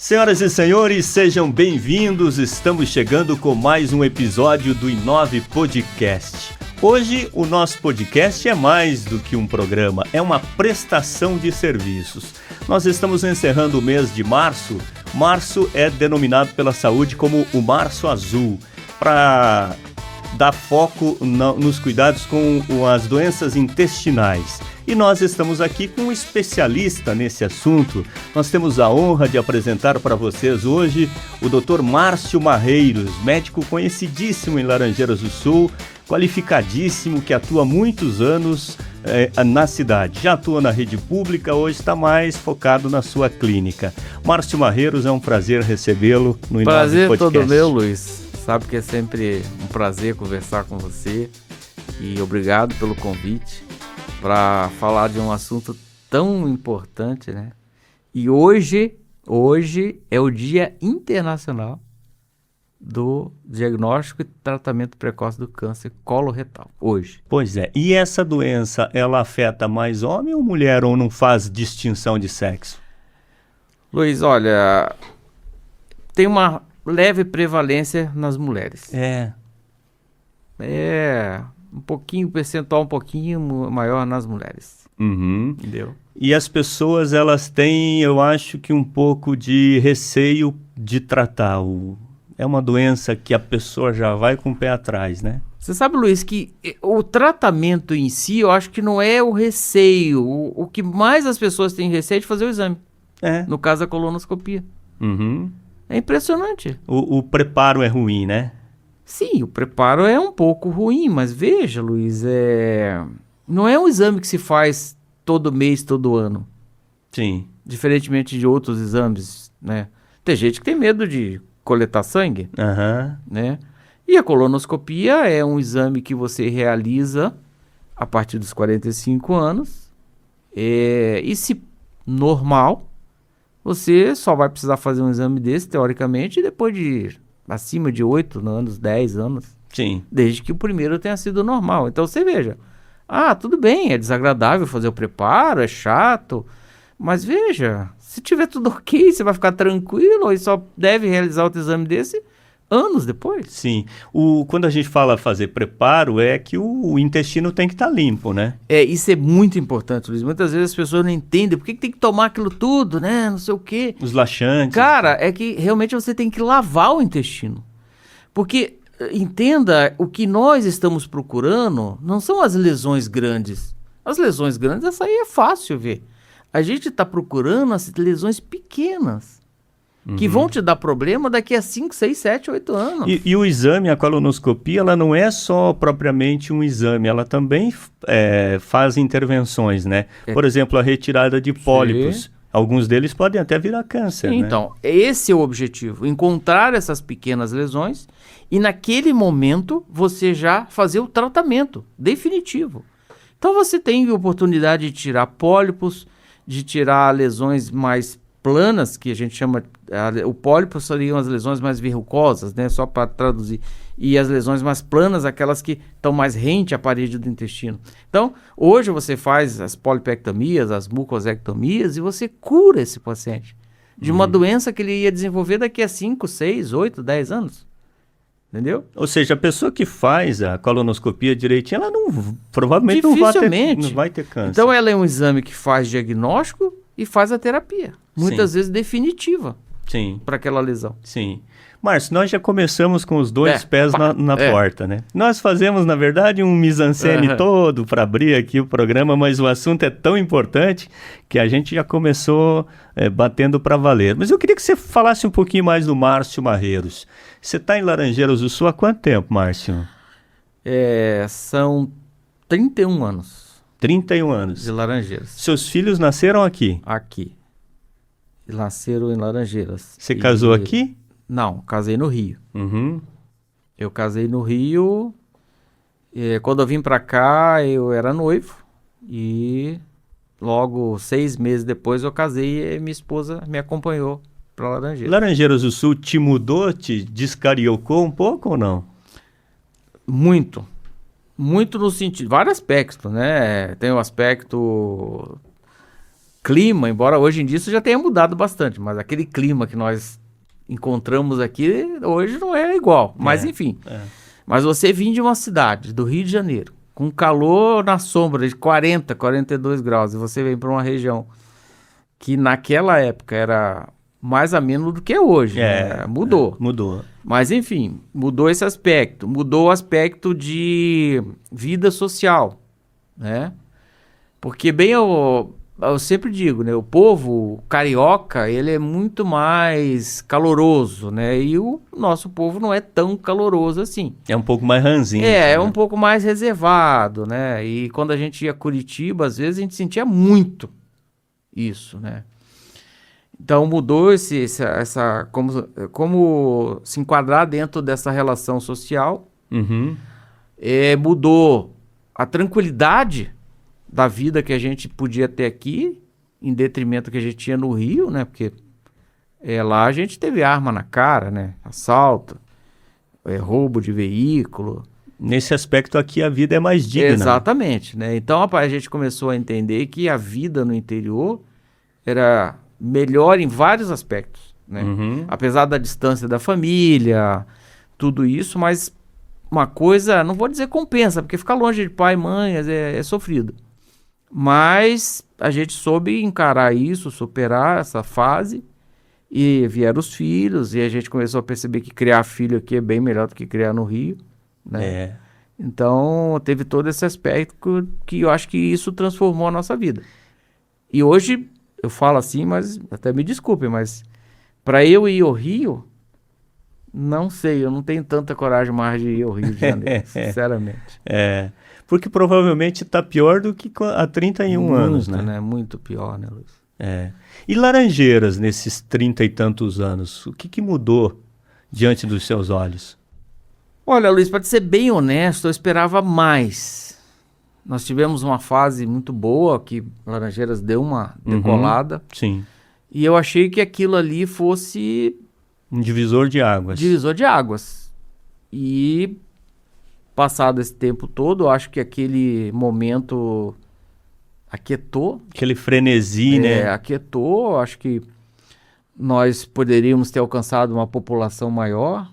Senhoras e senhores, sejam bem-vindos. Estamos chegando com mais um episódio do Inove Podcast. Hoje o nosso podcast é mais do que um programa, é uma prestação de serviços. Nós estamos encerrando o mês de março. Março é denominado pela saúde como o Março Azul, para dar foco nos cuidados com as doenças intestinais. E nós estamos aqui com um especialista nesse assunto. Nós temos a honra de apresentar para vocês hoje o Dr. Márcio Marreiros, médico conhecidíssimo em Laranjeiras do Sul, qualificadíssimo, que atua há muitos anos na cidade. Já atua na rede pública, hoje está mais focado na sua clínica. Márcio Marreiros, é um prazer recebê-lo no Inove Podcast. Prazer todo meu, Luiz. Sabe que é sempre um prazer conversar com você e obrigado pelo convite para falar de um assunto tão importante, né? E hoje é o Dia Internacional do Diagnóstico e Tratamento Precoce do Câncer Coloretal, hoje. Pois é, e essa doença, ela afeta mais homem ou mulher, ou não faz distinção de sexo? Luiz, olha, tem uma leve prevalência nas mulheres. É um pouquinho, percentual um pouquinho maior nas mulheres. Uhum. Entendeu? E as pessoas, elas têm, eu acho que um pouco de receio de tratar. É uma doença que a pessoa já vai com o pé atrás, né? Você sabe, Luiz, que o tratamento em si, eu acho que não é o receio. O que mais as pessoas têm receio é de fazer o exame. No caso, a colonoscopia. Uhum. É impressionante. O preparo é ruim, né? Sim, o preparo é um pouco ruim, mas veja, Luiz, não é um exame que se faz todo mês, todo ano. Sim. Diferentemente de outros exames, né? Tem gente que tem medo de coletar sangue, né? E a colonoscopia é um exame que você realiza a partir dos 45 anos. E se normal, você só vai precisar fazer um exame desse, teoricamente, depois de acima de 8 anos, 10 anos. Sim. Desde que o primeiro tenha sido normal. Então você veja, tudo bem, é desagradável fazer o preparo, é chato, mas veja, se tiver tudo ok, você vai ficar tranquilo e só deve realizar outro exame desse anos depois. Sim. Quando a gente fala fazer preparo, é que o intestino tem que estar limpo, né? Isso é muito importante, Luiz. Muitas vezes as pessoas não entendem por que tem que tomar aquilo tudo, né? Não sei o quê. Os laxantes. Cara, é que realmente você tem que lavar o intestino. Porque, entenda, o que nós estamos procurando não são as lesões grandes. As lesões grandes, essa aí é fácil ver. A gente está procurando as lesões pequenas. Que vão te dar problema daqui a 5, 6, 7, 8 anos. E o exame, a colonoscopia, ela não é só propriamente um exame, ela também faz intervenções, né? Por exemplo, a retirada de pólipos. Sim. Alguns deles podem até virar câncer, Sim, né? Então, esse é o objetivo, encontrar essas pequenas lesões e naquele momento você já fazer o tratamento definitivo. Então você tem a oportunidade de tirar pólipos, de tirar lesões mais planas, que a gente chama, o pólipo seriam as lesões mais verrucosas, né, só para traduzir, e as lesões mais planas, aquelas que estão mais rente à parede do intestino. Então, hoje você faz as polipectomias, as mucosectomias, e você cura esse paciente de uma doença que ele ia desenvolver daqui a 5, 6, 8, 10 anos. Entendeu? Ou seja, a pessoa que faz a colonoscopia direitinho, ela provavelmente não vai ter câncer. Então, ela é um exame que faz diagnóstico e faz a terapia, muitas vezes definitiva, para aquela lesão. Sim. Márcio, nós já começamos com os dois pés na porta, né? Nós fazemos, na verdade, um mise-en-scène todo para abrir aqui o programa, mas o assunto é tão importante que a gente já começou batendo para valer. Mas eu queria que você falasse um pouquinho mais do Márcio Marreiros. Você está em Laranjeiras do Sul há quanto tempo, Márcio? São 31 anos. 31 anos. De Laranjeiras. Seus filhos nasceram aqui? Aqui. Nasceram em Laranjeiras. Você casou aqui? Não, casei no Rio. Uhum. Eu casei no Rio. Quando eu vim pra cá, eu era noivo. E logo 6 meses depois eu casei e minha esposa me acompanhou pra Laranjeiras. Laranjeiras do Sul te mudou, te descariocou um pouco ou não? Muito. Muito no sentido, vários aspectos, né? Tem o aspecto clima, embora hoje em dia isso já tenha mudado bastante, mas aquele clima que nós encontramos aqui hoje não é igual. Mas enfim, mas você vir de uma cidade, do Rio de Janeiro, com calor na sombra de 40, 42 graus, e você vem para uma região que naquela época era mais ameno do que é hoje, né? Mudou. Mudou. Mas enfim, mudou esse aspecto. Mudou o aspecto de vida social, né? Porque bem eu sempre digo, né? O povo carioca, ele é muito mais caloroso, né? E o nosso povo não é tão caloroso assim. É um pouco mais ranzinho. É um pouco mais reservado, né? E quando a gente ia a Curitiba, às vezes a gente sentia muito isso, né? Então mudou como se enquadrar dentro dessa relação social. Uhum. Mudou a tranquilidade da vida que a gente podia ter aqui, em detrimento que a gente tinha no Rio, né? Porque lá a gente teve arma na cara, né? Assalto, roubo de veículo. Nesse aspecto aqui a vida é mais digna. Exatamente, né? Então a gente começou a entender que a vida no interior era melhor em vários aspectos, né? Uhum. Apesar da distância da família, tudo isso, mas uma coisa, não vou dizer compensa, porque ficar longe de pai e mãe é sofrido. Mas a gente soube encarar isso, superar essa fase, e vieram os filhos, e a gente começou a perceber que criar filho aqui é bem melhor do que criar no Rio, né? Então teve todo esse aspecto que eu acho que isso transformou a nossa vida. E hoje eu falo assim, mas até me desculpem, mas para eu ir ao Rio, não sei, eu não tenho tanta coragem mais de ir ao Rio de Janeiro, sinceramente. Porque provavelmente está pior do que há 31 anos, né? Muito pior, né, Luiz? E Laranjeiras, nesses 30 e tantos anos, o que mudou diante dos seus olhos? Olha, Luiz, para ser bem honesto, eu esperava mais. Nós tivemos uma fase muito boa, que Laranjeiras deu uma decolada. Sim. E eu achei que aquilo ali fosse... um divisor de águas. Divisor de águas. E, passado esse tempo todo, eu acho que aquele momento aquietou. Aquele frenesi, né? Aquietou. Acho que nós poderíamos ter alcançado uma população maior.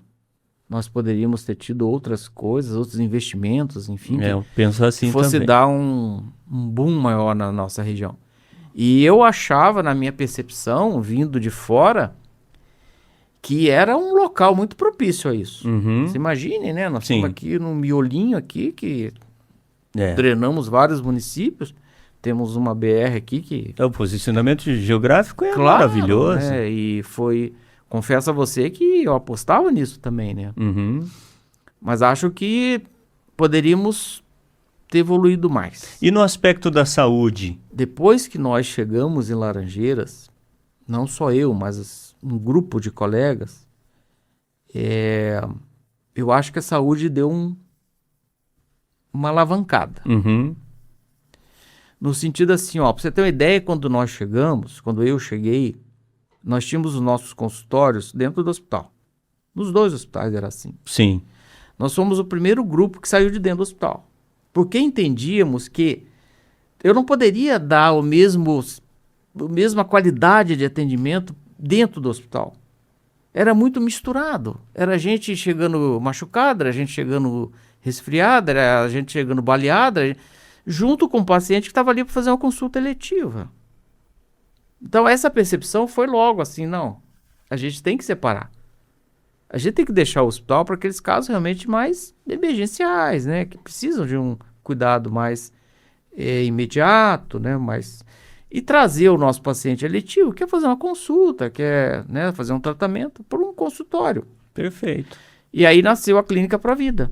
Nós poderíamos ter tido outras coisas, outros investimentos, enfim. Eu penso assim que fosse também. dar um boom maior na nossa região. E eu achava, na minha percepção, vindo de fora, que era um local muito propício a isso. Você imagine, né? Nós estamos aqui num miolinho aqui, que drenamos vários municípios. Temos uma BR aqui que... O posicionamento geográfico é maravilhoso. E foi... Confesso a você que eu apostava nisso também, né? Mas acho que poderíamos ter evoluído mais. E no aspecto da saúde? Depois que nós chegamos em Laranjeiras, não só eu, mas um grupo de colegas, eu acho que a saúde deu uma alavancada. No sentido assim, ó, para você ter uma ideia, quando eu cheguei, nós tínhamos os nossos consultórios dentro do hospital. Nos 2 hospitais era assim. Sim. Nós fomos o primeiro grupo que saiu de dentro do hospital. Porque entendíamos que eu não poderia dar a mesma qualidade de atendimento dentro do hospital. Era muito misturado. Era gente chegando machucada, era gente chegando resfriada, era gente chegando baleada, junto com o paciente que estava ali para fazer uma consulta eletiva. Então essa percepção foi logo assim, não, a gente tem que separar. A gente tem que deixar o hospital para aqueles casos realmente mais emergenciais, né? Que precisam de um cuidado mais imediato, né? E trazer o nosso paciente eletivo, quer fazer uma consulta, quer, né, fazer um tratamento por um consultório. Perfeito. E aí nasceu a Clínica Pra Vida,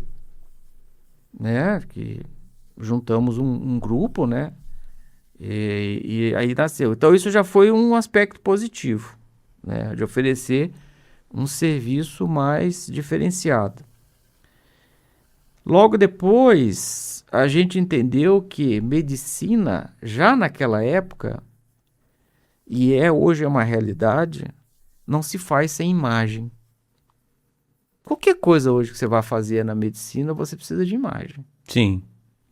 né? Que juntamos um grupo, né? E aí nasceu. Então isso já foi um aspecto positivo, né? De oferecer um serviço mais diferenciado. Logo depois, a gente entendeu que medicina, já naquela época, e hoje é uma realidade, não se faz sem imagem. Qualquer coisa hoje que você vai fazer na medicina, você precisa de imagem. Sim.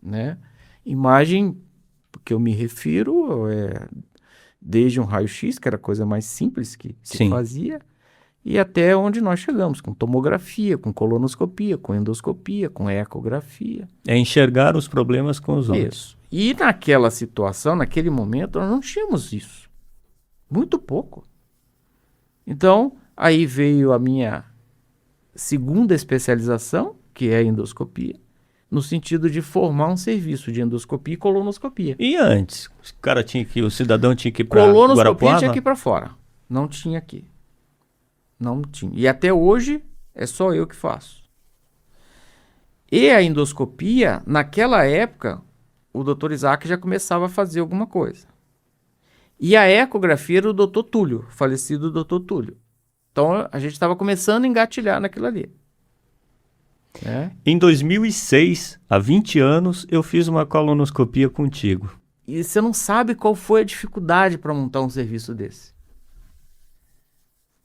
Né? Imagem, que eu me refiro, Desde um raio-x, que era a coisa mais simples que se Sim. fazia, e até onde nós chegamos, com tomografia, com colonoscopia, com endoscopia, com ecografia. É enxergar os problemas com os olhos. Isso. E naquela situação, naquele momento, nós não tínhamos isso. Muito pouco. Então, aí veio a minha segunda especialização, que é a endoscopia, no sentido de formar um serviço de endoscopia e colonoscopia. E antes? O cidadão tinha que ir para Colonoscopia Guarapuava? tinha que ir para fora. Não tinha aqui. Não tinha. E até hoje é só eu que faço. E a endoscopia, naquela época, o Dr. Isaac já começava a fazer alguma coisa. E a ecografia era o Dr. Túlio, falecido Dr. Túlio. Então a gente estava começando a engatilhar naquilo ali. Em 2006, há 20 anos, eu fiz uma colonoscopia contigo. E você não sabe qual foi a dificuldade para montar um serviço desse.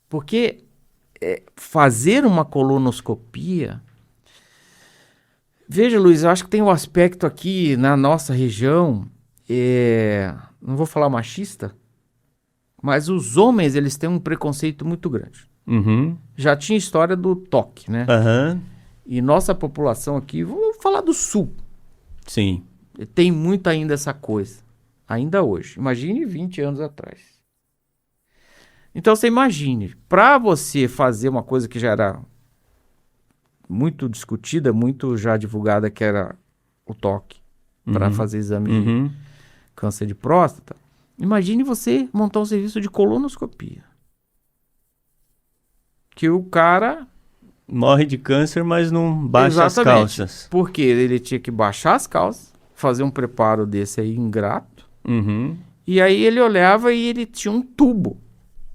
Porque fazer uma colonoscopia... Veja, Luiz, eu acho que tem um aspecto aqui na nossa região, não vou falar machista, mas os homens eles têm um preconceito muito grande. Uhum. Já tinha história do toque, né? Aham. E nossa população aqui, vamos falar do sul, Sim. tem muito ainda essa coisa, ainda hoje. Imagine 20 anos atrás. Então você imagine, para você fazer uma coisa que já era muito discutida, muito já divulgada, que era o toque, para fazer exame de câncer de próstata, imagine você montar um serviço de colonoscopia. Que o cara... Morre de câncer, mas não baixa as calças. Porque ele tinha que baixar as calças, fazer um preparo desse aí ingrato, Uhum. e aí ele olhava e ele tinha um tubo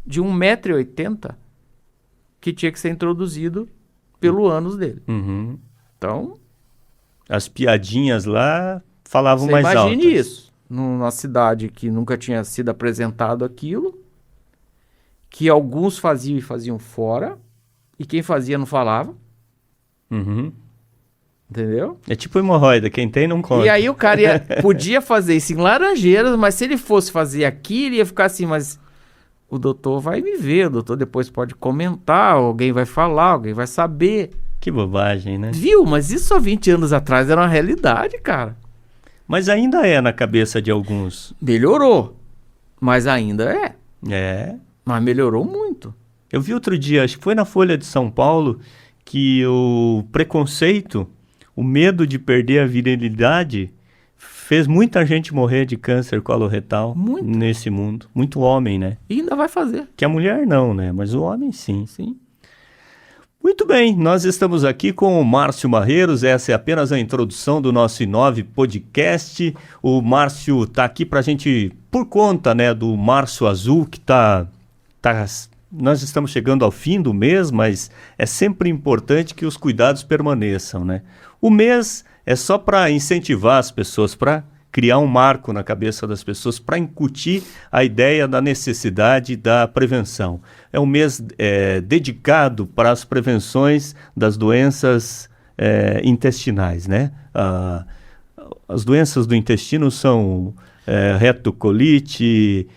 de 1,80 m que tinha que ser introduzido pelo ânus dele. Uhum. Então, As piadinhas lá falavam você mais alto. imagine isso, numa cidade que nunca tinha sido apresentado aquilo, que alguns faziam e faziam fora, e quem fazia não falava, Uhum. entendeu? É tipo hemorroida, quem tem não conta. E aí o cara podia fazer isso em Laranjeiras, mas se ele fosse fazer aqui, ele ia ficar assim, mas o doutor vai me ver, o doutor depois pode comentar, alguém vai falar, alguém vai saber. Que bobagem, né? Viu? Mas isso há 20 anos atrás era uma realidade, cara. Mas ainda é na cabeça de alguns. Melhorou, mas ainda é. É. Mas melhorou muito. Eu vi outro dia, acho que foi na Folha de São Paulo, que o preconceito, o medo de perder a virilidade, fez muita gente morrer de câncer coloretal Muito. nesse mundo. Muito homem, né? E ainda vai fazer. Que a mulher não, né? Mas o homem sim. Sim. Muito bem, nós estamos aqui com o Márcio Marreiros, essa é apenas a introdução do nosso Inove Podcast. O Márcio está aqui para a gente, por conta, né, do Março Azul, que nós estamos chegando ao fim do mês, mas é sempre importante que os cuidados permaneçam, né? O mês é só para incentivar as pessoas, para criar um marco na cabeça das pessoas, para incutir a ideia da necessidade da prevenção. É um mês dedicado para as prevenções das doenças intestinais, né? As doenças do intestino são retocolite,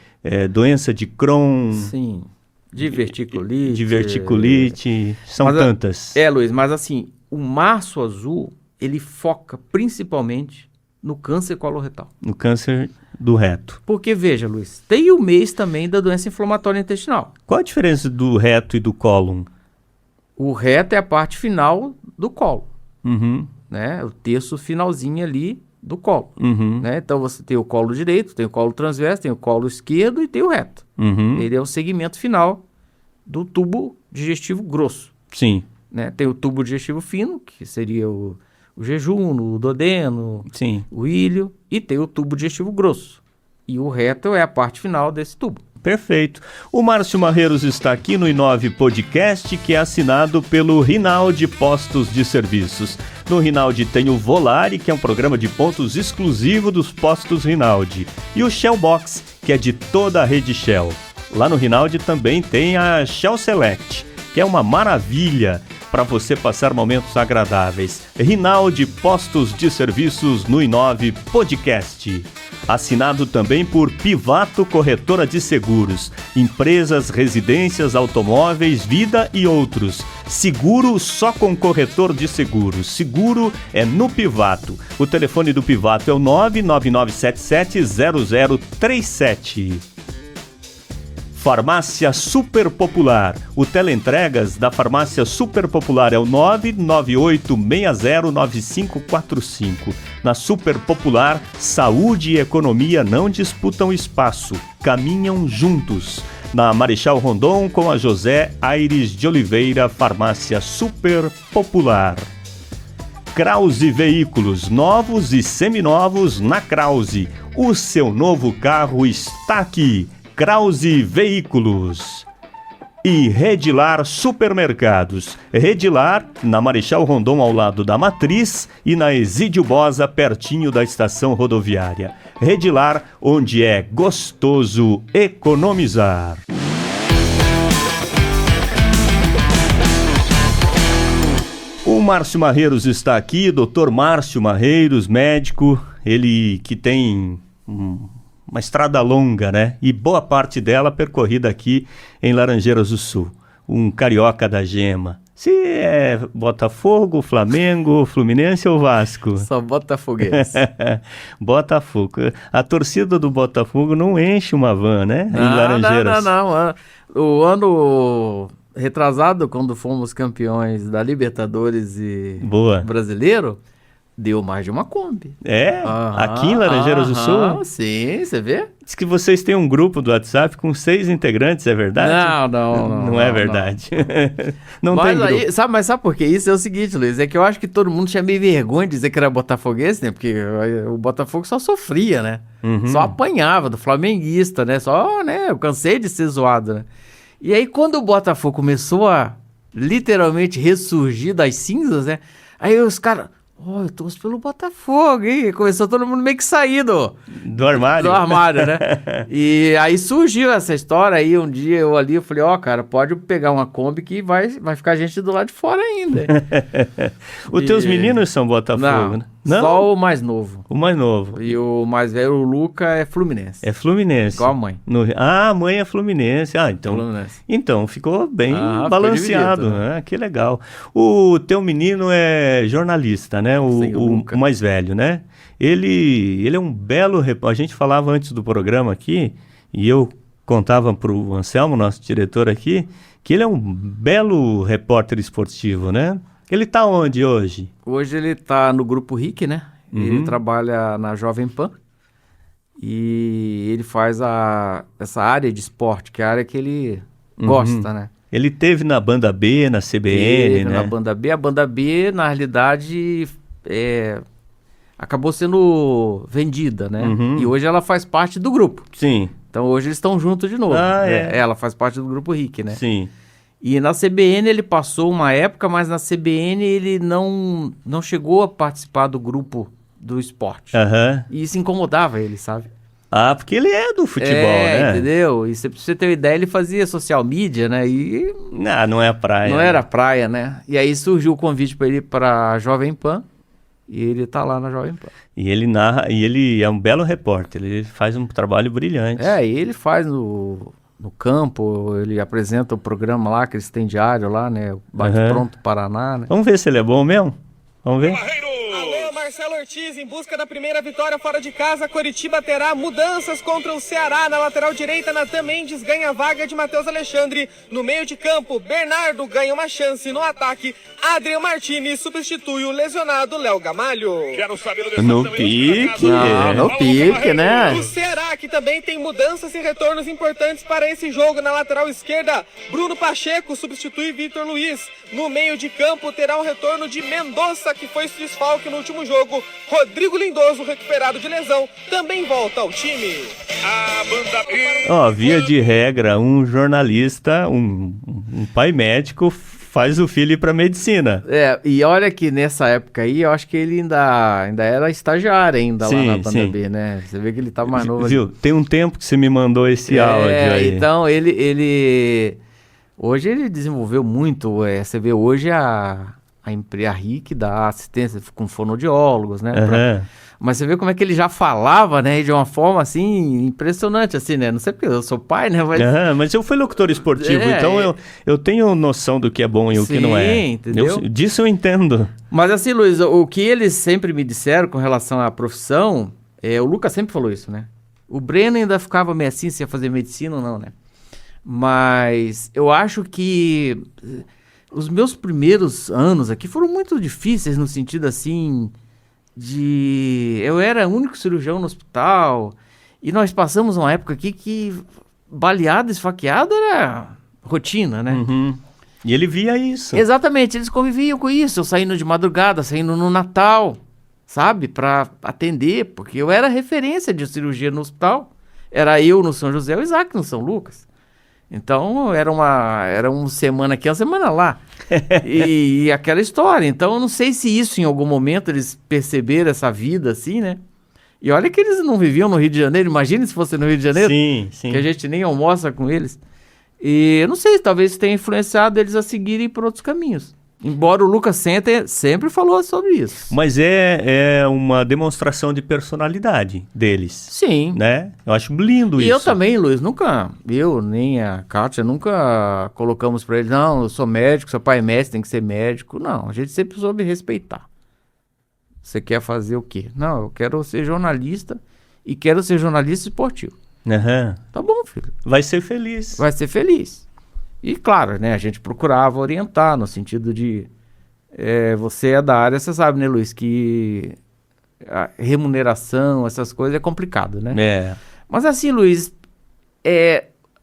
doença de Crohn... Sim. Diverticulite. Diverticulite, são tantas. Luiz, mas assim, o Março Azul, ele foca principalmente no câncer coloretal. No câncer do reto. Porque, veja, Luiz, tem o mês também da doença inflamatória intestinal. Qual a diferença do reto e do cólon? O reto é a parte final do colo, Uhum, né? O terço finalzinho ali do colo, uhum, né? Então você tem o colo direito, tem o colo transverso, tem o colo esquerdo e tem o reto. uhum. Ele é o segmento final do tubo digestivo grosso, Sim, né? Tem o tubo digestivo fino, que seria o jejum, o duodeno, sim. o ilho, e tem o tubo digestivo grosso. E o reto é a parte final desse tubo. Perfeito. O Márcio Marreiros está aqui no Inove Podcast, que é assinado pelo Rinaldi Postos de Serviços. No Rinaldi tem o Volare, que é um programa de pontos exclusivo dos postos Rinaldi. E o Shell Box, que é de toda a rede Shell. Lá no Rinaldi também tem a Shell Select, que é uma maravilha para você passar momentos agradáveis. Rinaldi Postos de Serviços no Inove Podcast. Assinado também por Pivato Corretora de Seguros, empresas, residências, automóveis, vida e outros. Seguro só com corretor de seguros. Seguro é no Pivato. O telefone do Pivato é o 999770037. Farmácia Super Popular. O teleentregas da Farmácia Super Popular é o 998609545. Na Super Popular, saúde e economia não disputam espaço, caminham juntos. Na Marechal Rondon com a José Aires de Oliveira, Farmácia Super Popular. Krause Veículos, novos e seminovos na Krause. O seu novo carro está aqui. Krause Veículos. E Redilar Supermercados. Redilar, na Marechal Rondon ao lado da Matriz e na Exídio Bosa, pertinho da estação rodoviária. Redilar, onde é gostoso economizar. O Márcio Marreiros está aqui, Dr. Márcio Marreiros, médico, ele que tem uma estrada longa, né? E boa parte dela percorrida aqui em Laranjeiras do Sul. Um carioca da gema. Se é Botafogo, Flamengo, Fluminense ou Vasco? Só botafoguense. Botafogo. A torcida do Botafogo não enche uma van, né? Em Laranjeiras. Não. O ano retrasado, quando fomos campeões da Libertadores e Brasileiro, deu mais de uma Kombi. É? Aqui em Laranjeiras do Sul? Sim, você vê? Diz que vocês têm um grupo do WhatsApp com 6 integrantes, é verdade? Não é verdade. Não tem grupo. Aí, mas sabe por que isso? É o seguinte, Luiz, é que eu acho que todo mundo tinha meio vergonha de dizer que era botafoguense, né? Porque o Botafogo só sofria, né? Só apanhava do flamenguista, né? Eu cansei de ser zoado, né? E aí, quando o Botafogo começou a literalmente ressurgir das cinzas, né? Aí os caras... eu torço pelo Botafogo, hein? Começou todo mundo meio que sair do armário. né? E aí surgiu essa história aí, um dia eu falei, cara, pode pegar uma Kombi que vai ficar gente do lado de fora ainda. Os teus meninos são Botafogo, né? Não? Só o mais novo. O mais novo. E o mais velho, o Luca, é Fluminense. É Fluminense. Igual a mãe. A mãe é Fluminense. Então ficou bem balanceado, né? Que legal. O teu menino é jornalista, né? O mais velho, né? Ele é um belo... A gente falava antes do programa aqui, e eu contava pro Anselmo, nosso diretor aqui, que ele é um belo repórter esportivo, né? Ele tá onde hoje? Hoje ele tá no Grupo RIC, né? Ele trabalha na Jovem Pan e ele faz essa área de esporte, que é a área que ele gosta, né? Ele teve na Banda B, na CBN, né? Na Banda B. A Banda B, na realidade, acabou sendo vendida, né? E hoje ela faz parte do grupo. Sim. Então hoje eles estão juntos de novo. Ela faz parte do Grupo RIC, né? Sim. E na CBN ele passou uma época, mas na CBN ele não chegou a participar do grupo do esporte. E isso incomodava ele, sabe? Porque ele é do futebol, né? Entendeu? E pra você ter uma ideia, ele fazia social media, né? E... não é praia. Não era praia, né? E aí surgiu o convite para ele ir pra Jovem Pan. E ele tá lá na Jovem Pan. E ele narra, e ele é um belo repórter. Ele faz um trabalho brilhante. E ele faz no campo, ele apresenta o programa lá, que eles têm diário lá, né? Bate Pronto Paraná, né? Vamos ver se ele é bom mesmo? Vamos ver? Alô, Marcelo Ortiz, em busca da primeira vitória fora de casa, Coritiba terá mudanças contra o Ceará. Na lateral direita, Natan Mendes ganha a vaga de Matheus Alexandre. No meio de campo, Bernardo ganha uma chance. No ataque, Adrian Martini substitui o lesionado Léo Gamalho. No pique. No pique, né? O Ceará, que também tem mudanças e retornos importantes para esse jogo. Na lateral esquerda, Bruno Pacheco substitui Vitor Luiz. No meio de campo, terá o retorno de Mendonça, que foi desfalque no último jogo. Rodrigo Lindoso, recuperado de lesão, também volta ao time. Via de regra, um jornalista, um pai médico faz o filho ir pra medicina. E olha que nessa época aí, eu acho que ele ainda era estagiário lá na Banda B, né? Você vê que ele tá mais novo. Viu? Tem um tempo que você me mandou esse áudio aí. Então, ele... Hoje ele desenvolveu muito, você vê hoje a a RIC dá assistência com fonoaudiólogos, né? Aham. Mas você vê como é que ele já falava, né? De uma forma, assim, impressionante, assim, né? Não sei porque eu sou pai, né? Mas... Mas eu fui locutor esportivo, É, então eu tenho noção do que é bom e o que não é. Sim, entendeu? Disso eu entendo. Mas assim, Luiz, o que eles sempre me disseram com relação à profissão, o Lucas sempre falou isso, né? O Breno ainda ficava meio assim, se ia fazer medicina ou não, né? Mas eu acho que os meus primeiros anos aqui foram muito difíceis no sentido, assim, eu era o único cirurgião no hospital e nós passamos uma época aqui que baleado, esfaqueado era rotina, né? Uhum. E ele via isso. Exatamente, eles conviviam com isso, eu saindo de madrugada, saindo no Natal, sabe? Pra atender, porque eu era referência de cirurgia no hospital. Era eu no São José, o Isaac no São Lucas. Então, era uma semana aqui, uma semana lá. e aquela história. Então, eu não sei se isso, em algum momento, eles perceberam essa vida assim, né? E olha que eles não viviam no Rio de Janeiro. Imagina se fosse no Rio de Janeiro. Sim, sim. Que a gente nem almoça com eles. E eu não sei, talvez tenha influenciado eles a seguirem por outros caminhos. Embora o Lucas sempre falou sobre isso. Mas é uma demonstração de personalidade deles. Sim. Né? Eu acho lindo isso. E eu também, Luiz, eu nem a Kátia, nunca colocamos pra ele, não, eu sou médico, seu pai é médico, tem que ser médico. Não, a gente sempre soube respeitar. Você quer fazer o quê? Não, eu quero ser jornalista e quero ser jornalista esportivo. Aham. Tá bom, filho. Vai ser feliz. Vai ser feliz. E claro, né, a gente procurava orientar no sentido de você é da área, você sabe, né, Luiz, que a remuneração, essas coisas é complicado, né? É. Mas assim, Luiz,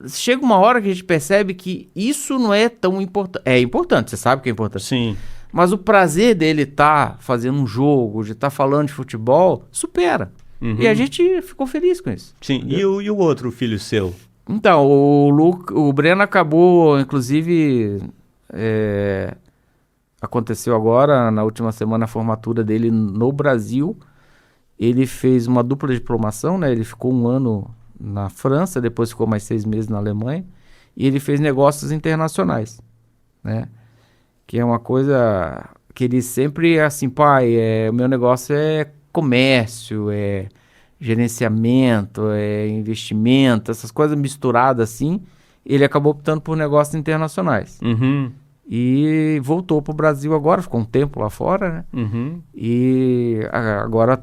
chega uma hora que a gente percebe que isso não é tão importante. É importante, você sabe que é importante. Sim. Mas o prazer dele estar fazendo um jogo, de estar falando de futebol, supera. Uhum. E a gente ficou feliz com isso. Sim. E o outro filho seu? Então, o Breno acabou, inclusive, aconteceu agora, na última semana, a formatura dele no Brasil. Ele fez uma dupla diplomação, né? Ele ficou 1 ano na França, depois ficou mais 6 meses na Alemanha. E ele fez negócios internacionais, né? Que é uma coisa que ele sempre, assim, pai, o meu negócio é comércio, gerenciamento, investimento, essas coisas misturadas assim. Ele acabou optando por negócios internacionais. Uhum. E voltou pro Brasil agora, ficou um tempo lá fora, né? Uhum. E agora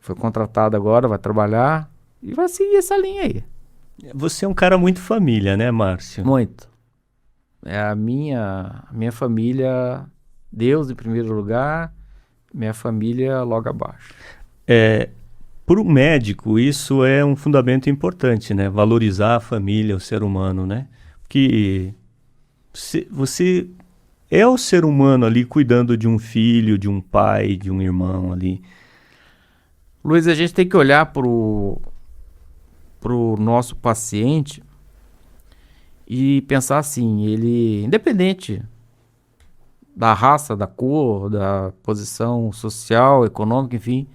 foi contratado agora, vai trabalhar e vai seguir essa linha aí. Você é um cara muito família, né, Márcio? Muito. É a minha família, Deus em primeiro lugar, minha família logo abaixo. Para o médico, isso é um fundamento importante, né? Valorizar a família, o ser humano, né? Porque você é o ser humano ali cuidando de um filho, de um pai, de um irmão ali. Luiz, a gente tem que olhar pro nosso paciente e pensar assim, ele, independente da raça, da cor, da posição social, econômica, enfim,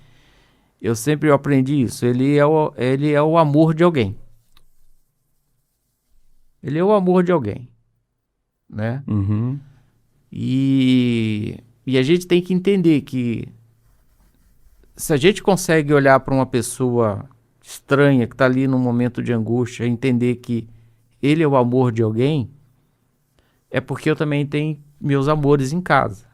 eu sempre aprendi isso. Ele é o amor de alguém. Ele é o amor de alguém, né? Uhum. E a gente tem que entender que se a gente consegue olhar para uma pessoa estranha que está ali num momento de angústia, entender que ele é o amor de alguém, é porque eu também tenho meus amores em casa.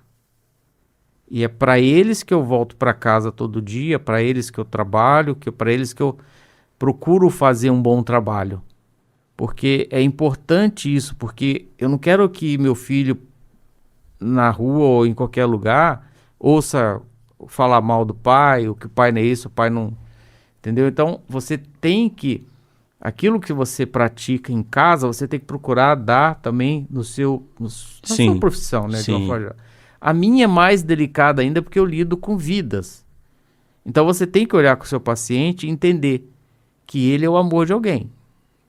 E é para eles que eu volto para casa todo dia, para eles que eu trabalho, para eles que eu procuro fazer um bom trabalho. Porque é importante isso, porque eu não quero que meu filho na rua ou em qualquer lugar ouça falar mal do pai, ou que o pai não é isso, o pai não... Entendeu? Então, você tem que... Aquilo que você pratica em casa, você tem que procurar dar também na sua profissão, né? De uma forma geral. A minha é mais delicada ainda porque eu lido com vidas. Então você tem que olhar com o seu paciente e entender que ele é o amor de alguém.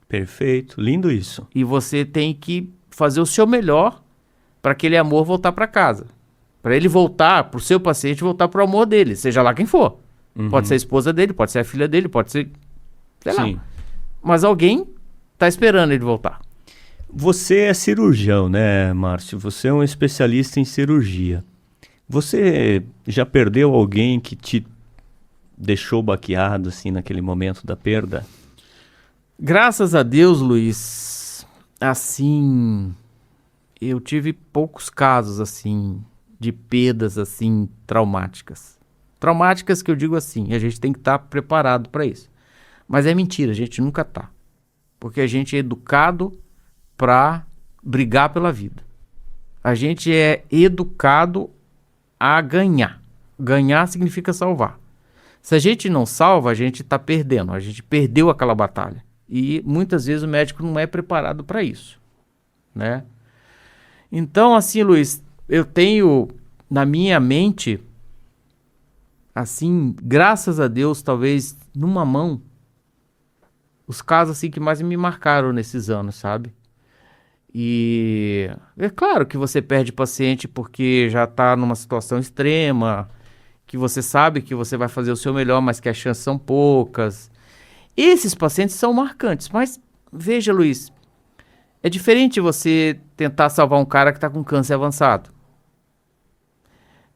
Perfeito, lindo isso. E você tem que fazer o seu melhor para aquele amor voltar para casa. Para ele voltar, para o seu paciente voltar para o amor dele, seja lá quem for. Uhum. Pode ser a esposa dele, pode ser a filha dele, pode ser... sei lá. Sim. Mas alguém está esperando ele voltar. Você é cirurgião, né, Márcio? Você é um especialista em cirurgia. Você já perdeu alguém que te deixou baqueado, assim, naquele momento da perda? Graças a Deus, Luiz, assim, eu tive poucos casos, assim, de perdas, assim, traumáticas. Traumáticas que eu digo assim, a gente tem que estar preparado para isso. Mas é mentira, a gente nunca tá. Porque a gente é educado para brigar pela vida. A gente é educado a ganhar. Ganhar significa salvar. Se a gente não salva, a gente está perdendo. A gente perdeu aquela batalha. E muitas vezes o médico não é preparado para isso, né? Então, assim, Luiz, eu tenho na minha mente, assim, graças a Deus, talvez numa mão, os casos assim que mais me marcaram nesses anos, sabe? E é claro que você perde paciente porque já está numa situação extrema, que você sabe que você vai fazer o seu melhor, mas que as chances são poucas. Esses pacientes são marcantes, mas veja, Luiz, é diferente você tentar salvar um cara que está com câncer avançado.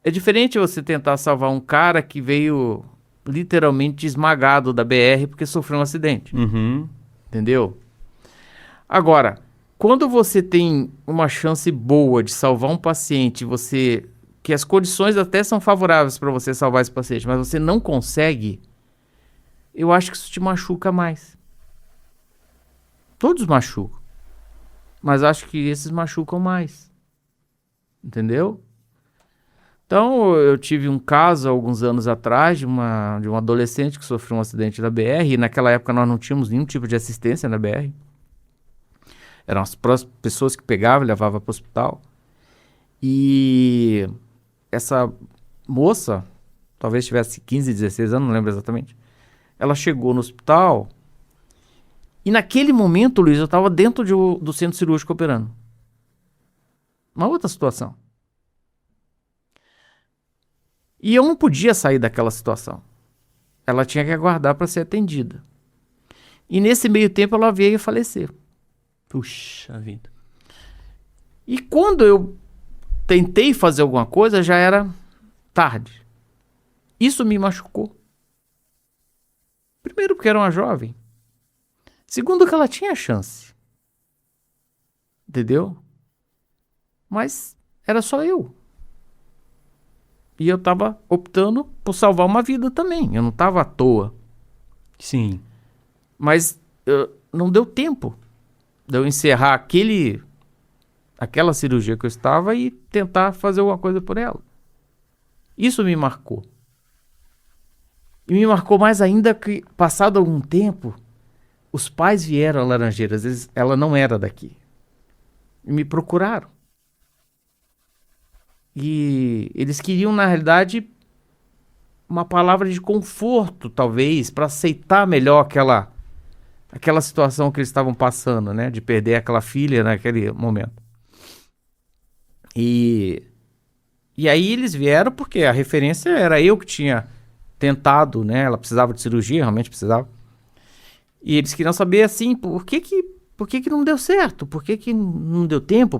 É diferente você tentar salvar um cara que veio literalmente esmagado da BR porque sofreu um acidente. Uhum. Entendeu? Agora, quando você tem uma chance boa de salvar um paciente, que as condições até são favoráveis para você salvar esse paciente, mas você não consegue, eu acho que isso te machuca mais. Todos machucam. Mas acho que esses machucam mais. Entendeu? Então, eu tive um caso alguns anos atrás de um adolescente que sofreu um acidente na BR, e naquela época nós não tínhamos nenhum tipo de assistência na BR. Eram as próximas pessoas que pegavam e levavam para o hospital. E essa moça, talvez tivesse 15, 16 anos, não lembro exatamente, ela chegou no hospital e naquele momento, Luiz, eu estava dentro do centro cirúrgico operando. Uma outra situação. E eu não podia sair daquela situação. Ela tinha que aguardar para ser atendida. E nesse meio tempo ela veio a falecer. Puxa vida. E quando eu tentei fazer alguma coisa, já era tarde. Isso me machucou. Primeiro porque era uma jovem. Segundo que ela tinha chance. Entendeu? Mas era só eu. E eu tava optando por salvar uma vida também. Eu não tava à toa. Sim. Mas não deu tempo de eu encerrar aquela cirurgia que eu estava e tentar fazer alguma coisa por ela. Isso me marcou. E me marcou mais ainda que, passado algum tempo, os pais vieram a Laranjeiras. Ela não era daqui. E me procuraram. E eles queriam, na realidade, uma palavra de conforto, talvez, para aceitar melhor aquela situação que eles estavam passando, né? De perder aquela filha naquele momento. E aí eles vieram porque a referência era eu que tinha tentado, né? Ela precisava de cirurgia, realmente precisava. E eles queriam saber, assim, por que não deu certo? Por que não deu tempo?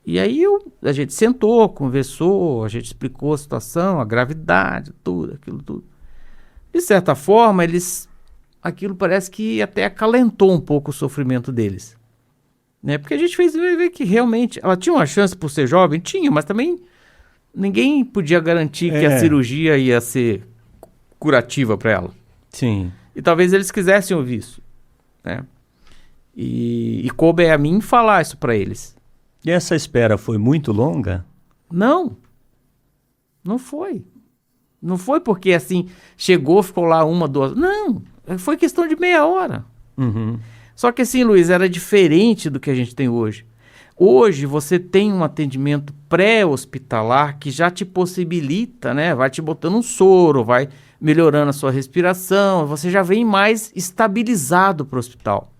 E aí a gente sentou, conversou, a gente explicou a situação, a gravidade, tudo, aquilo tudo. De certa forma, aquilo parece que até acalentou um pouco o sofrimento deles. Né? Porque a gente fez ver que realmente ela tinha uma chance por ser jovem, tinha, mas também ninguém podia garantir que a cirurgia ia ser curativa para ela. Sim. E talvez eles quisessem ouvir isso, né? E coube a mim falar isso para eles. E essa espera foi muito longa? Não foi. Não foi porque assim, chegou, ficou lá 1, 2... Não, foi questão de meia hora. Uhum. Só que assim, Luiz, era diferente do que a gente tem hoje. Hoje você tem um atendimento pré-hospitalar que já te possibilita, né? Vai te botando um soro, vai melhorando a sua respiração, você já vem mais estabilizado para o hospital.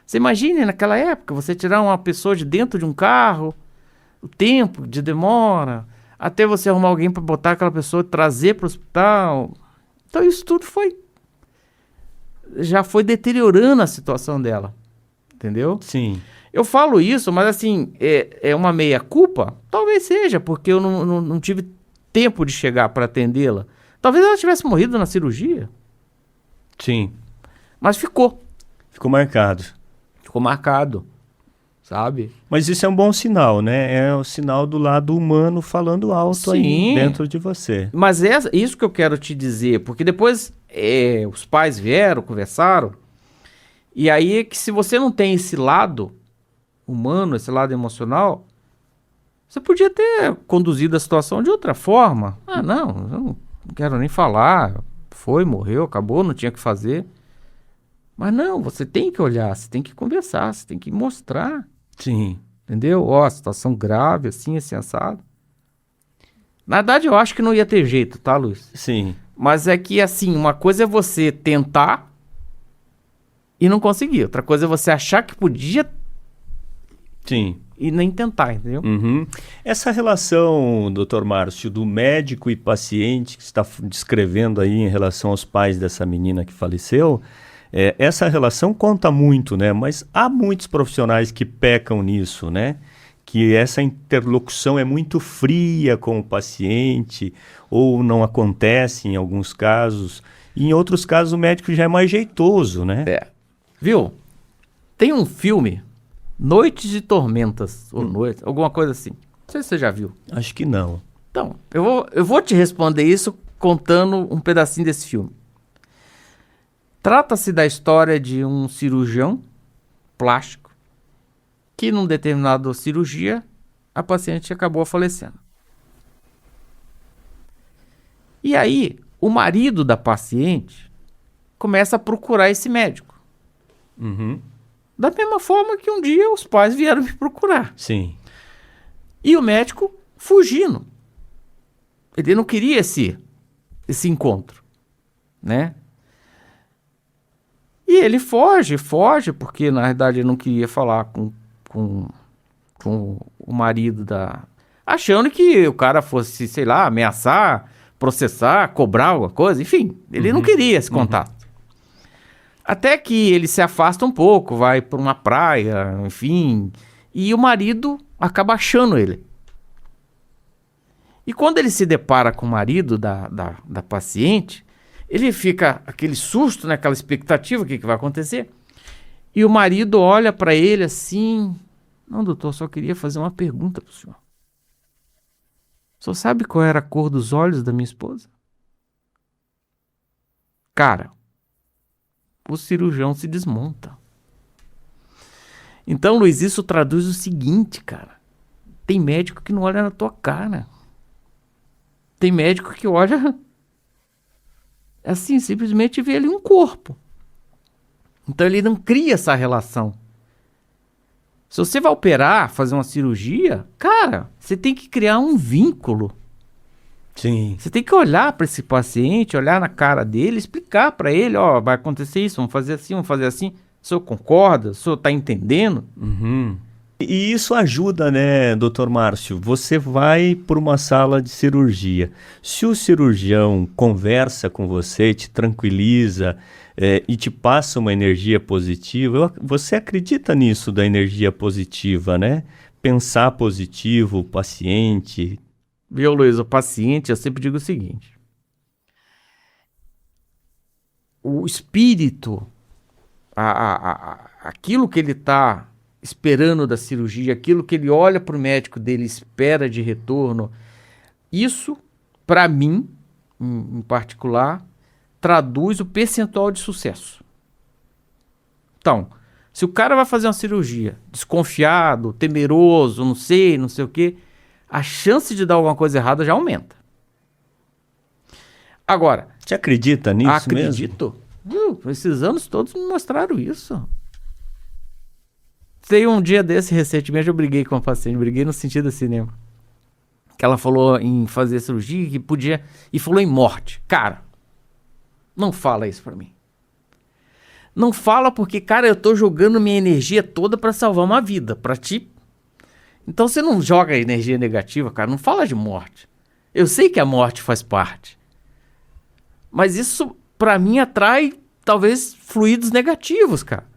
Você imagine naquela época, você tirar uma pessoa de dentro de um carro, o tempo de demora, até você arrumar alguém para botar aquela pessoa e trazer para o hospital. Então isso tudo já foi deteriorando a situação dela. Entendeu? Sim. Eu falo isso, mas assim, é uma meia-culpa? Talvez seja, porque eu não tive tempo de chegar para atendê-la. Talvez ela tivesse morrido na cirurgia. Sim. Mas ficou. Ficou marcado. Ficou marcado, sabe? Mas isso é um bom sinal, né? É o sinal do lado humano falando alto aí Sim. dentro de você. Mas isso que eu quero te dizer, porque depois os pais vieram, conversaram, e aí é que se você não tem esse lado humano, esse lado emocional, você podia ter conduzido a situação de outra forma. Ah, não, eu não quero nem falar, foi, morreu, acabou, não tinha o que fazer. Mas não, você tem que olhar, você tem que conversar, você tem que mostrar. Sim. Entendeu? Ó, situação grave, assim, assado. Na verdade, eu acho que não ia ter jeito, tá, Luiz? Sim. Mas é que, assim, uma coisa é você tentar e não conseguir. Outra coisa é você achar que podia Sim. e nem tentar, entendeu? Uhum. Essa relação, doutor Márcio, do médico e paciente que você está descrevendo aí em relação aos pais dessa menina que faleceu, essa relação conta muito, né? Mas há muitos profissionais que pecam nisso, né? Que essa interlocução é muito fria com o paciente ou não acontece em alguns casos. E em outros casos o médico já é mais jeitoso, né? Viu? Tem um filme, Noites de Tormentas, ou Noites, alguma coisa assim. Não sei se você já viu. Acho que não. Então, eu vou te responder isso contando um pedacinho desse filme. Trata-se da história de um cirurgião plástico que, num determinado cirurgia, a paciente acabou falecendo. E aí, o marido da paciente começa a procurar esse médico. Uhum. Da mesma forma que um dia os pais vieram me procurar. Sim. E o médico fugindo. Ele não queria esse encontro, né? E ele foge, porque na verdade ele não queria falar com o marido achando que o cara fosse, sei lá, ameaçar, processar, cobrar alguma coisa, enfim. Ele não queria esse contato. Até que ele se afasta um pouco, vai para uma praia, enfim, e o marido acaba achando ele. E quando ele se depara com o marido da paciente, ele fica aquele susto, né, aquela expectativa, o que vai acontecer? E o marido olha para ele assim: não, doutor, só queria fazer uma pergunta para o senhor. O senhor sabe qual era a cor dos olhos da minha esposa? Cara, o cirurgião se desmonta. Então, Luiz, isso traduz o seguinte, cara. Tem médico que não olha na tua cara. Tem médico que olha assim, simplesmente vê ali um corpo. Então ele não cria essa relação. Se você vai operar, fazer uma cirurgia, cara, você tem que criar um vínculo. Sim. Você tem que olhar para esse paciente, olhar na cara dele, explicar para ele, ó, vai acontecer isso, vamos fazer assim, vamos fazer assim. O senhor concorda? O senhor está entendendo? Uhum. E isso ajuda, né, doutor Márcio? Você vai por uma sala de cirurgia. Se o cirurgião conversa com você, te tranquiliza e te passa uma energia positiva, você acredita nisso da energia positiva, né? Pensar positivo, o paciente. Viu, Luiz? O paciente, eu sempre digo o seguinte. O espírito, aquilo que ele está esperando da cirurgia, aquilo que ele olha para o médico dele, espera de retorno, isso, para mim, em particular, traduz o percentual de sucesso. Então, se o cara vai fazer uma cirurgia desconfiado, temeroso, não sei o quê, a chance de dar alguma coisa errada já aumenta. Agora... Você acredita nisso mesmo? Acredito. Esses anos todos me mostraram isso. Tem um dia desse, recentemente, eu briguei com uma paciente, briguei no sentido assim, né? Que ela falou em fazer cirurgia, que podia, e falou em morte. Cara, não fala isso pra mim. Não fala porque, cara, eu tô jogando minha energia toda pra salvar uma vida, pra ti. Então você não joga energia negativa, cara, não fala de morte. Eu sei que a morte faz parte. Mas isso, pra mim, atrai, talvez, fluidos negativos, cara.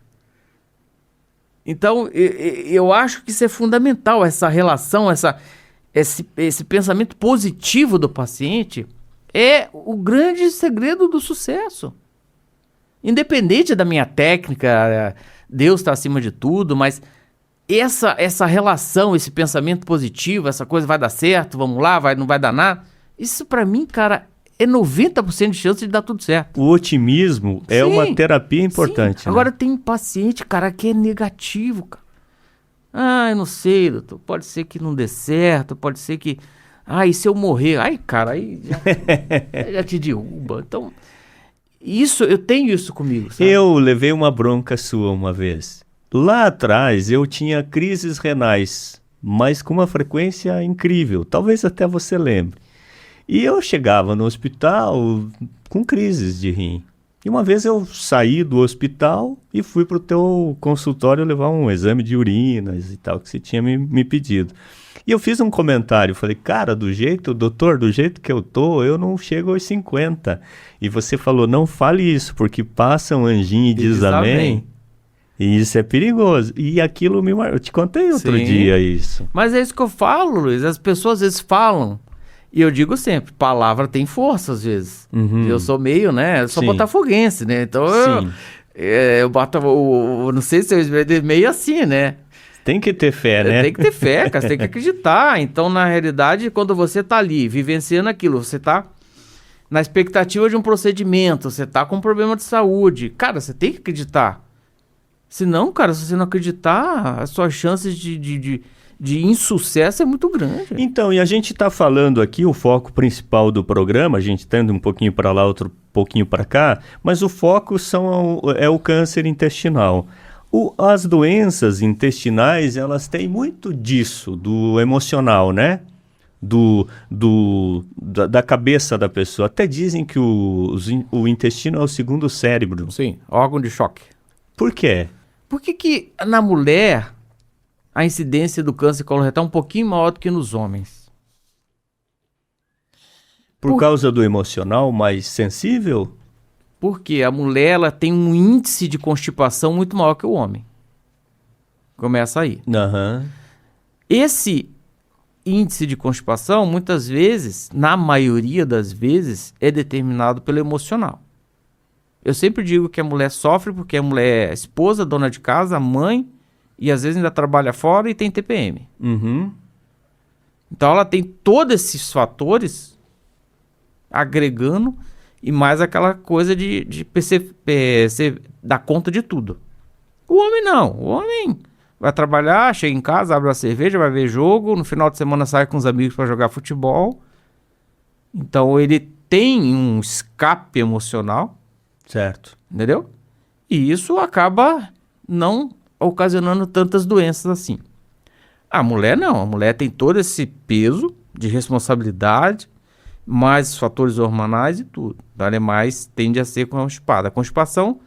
Então, eu acho que isso é fundamental, essa relação, esse pensamento positivo do paciente é o grande segredo do sucesso. Independente da minha técnica, Deus está acima de tudo, mas essa relação, esse pensamento positivo, essa coisa vai dar certo, vamos lá, não vai dar nada, isso para mim, cara, é 90% de chance de dar tudo certo. O otimismo é uma terapia importante. Sim. Agora tem paciente, cara, que é negativo, cara. Eu não sei, doutor, pode ser que não dê certo, pode ser que... e se eu morrer? Cara, aí já te derruba. Então, eu tenho isso comigo, sabe? Eu levei uma bronca sua uma vez. Lá atrás eu tinha crises renais, mas com uma frequência incrível, talvez até você lembre. E eu chegava no hospital com crises de rim. E uma vez eu saí do hospital e fui para o teu consultório levar um exame de urinas e tal, que você tinha me pedido. E eu fiz um comentário, falei, cara, doutor, do jeito que eu tô, eu não chego aos 50. E você falou, não fale isso, porque passa um anjinho e diz amém. E isso é perigoso. E aquilo eu te contei outro dia isso. Mas é isso que eu falo, Luiz, as pessoas às vezes falam. E eu digo sempre, palavra tem força às vezes. Eu sou meio, né? Eu sou botafoguense, né? Então eu boto, não sei se eu meio assim, né? Tem que ter fé, né? Tem que ter fé, cara, você tem que acreditar. Então, na realidade, quando você tá ali, vivenciando aquilo, você tá na expectativa de um procedimento, você tá com um problema de saúde, cara, você tem que acreditar. Senão, cara, se você não acreditar, as suas chances de insucesso é muito grande. Então, e a gente está falando aqui, o foco principal do programa, a gente está indo um pouquinho para lá, outro pouquinho para cá, mas o foco é o câncer intestinal. As doenças intestinais, elas têm muito disso, do emocional, né? Da cabeça da pessoa. Até dizem que o intestino é o segundo cérebro. Sim, órgão de choque. Por quê? Por que na mulher a incidência do câncer coloretal é um pouquinho maior do que nos homens? Por causa do emocional mais sensível? Porque a mulher ela tem um índice de constipação muito maior que o homem. Começa aí. Esse índice de constipação, muitas vezes, na maioria das vezes, é determinado pelo emocional. Eu sempre digo que a mulher sofre porque a mulher é esposa, dona de casa, mãe, e às vezes ainda trabalha fora e tem TPM. Então ela tem todos esses fatores agregando e mais aquela coisa de dar conta de tudo. O homem não. O homem vai trabalhar, chega em casa, abre a cerveja, vai ver jogo, no final de semana sai com os amigos para jogar futebol. Então ele tem um escape emocional. Certo. Entendeu? E isso acaba não ocasionando tantas doenças assim. A mulher não. A mulher tem todo esse peso de responsabilidade, mais fatores hormonais e tudo. Então ela tende a ser constipada. A constipação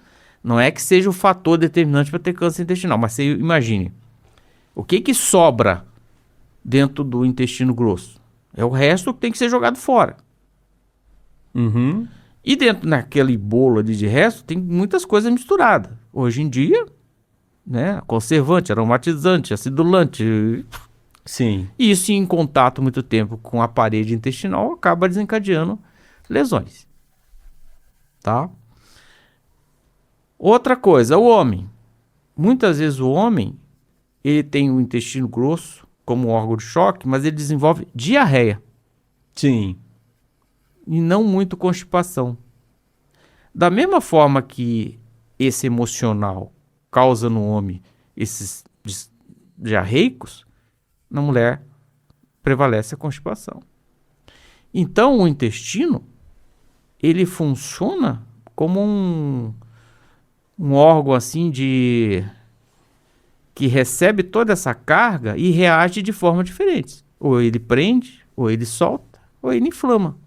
não é que seja o fator determinante para ter câncer intestinal, mas você imagine. O que sobra dentro do intestino grosso? É o resto que tem que ser jogado fora. E dentro naquele bolo ali de resto tem muitas coisas misturadas. Hoje em dia, né, conservante, aromatizante, acidulante. Sim. E isso em contato muito tempo com a parede intestinal acaba desencadeando lesões. Tá? Outra coisa, o homem. Muitas vezes o homem, ele tem o intestino grosso como órgão de choque, mas ele desenvolve diarreia. Sim. E não muito constipação. Da mesma forma que esse emocional causa no homem esses diarreicos, na mulher prevalece a constipação. Então o intestino, ele funciona como um órgão assim que recebe toda essa carga e reage de forma diferente. Ou ele prende, ou ele solta, ou ele inflama.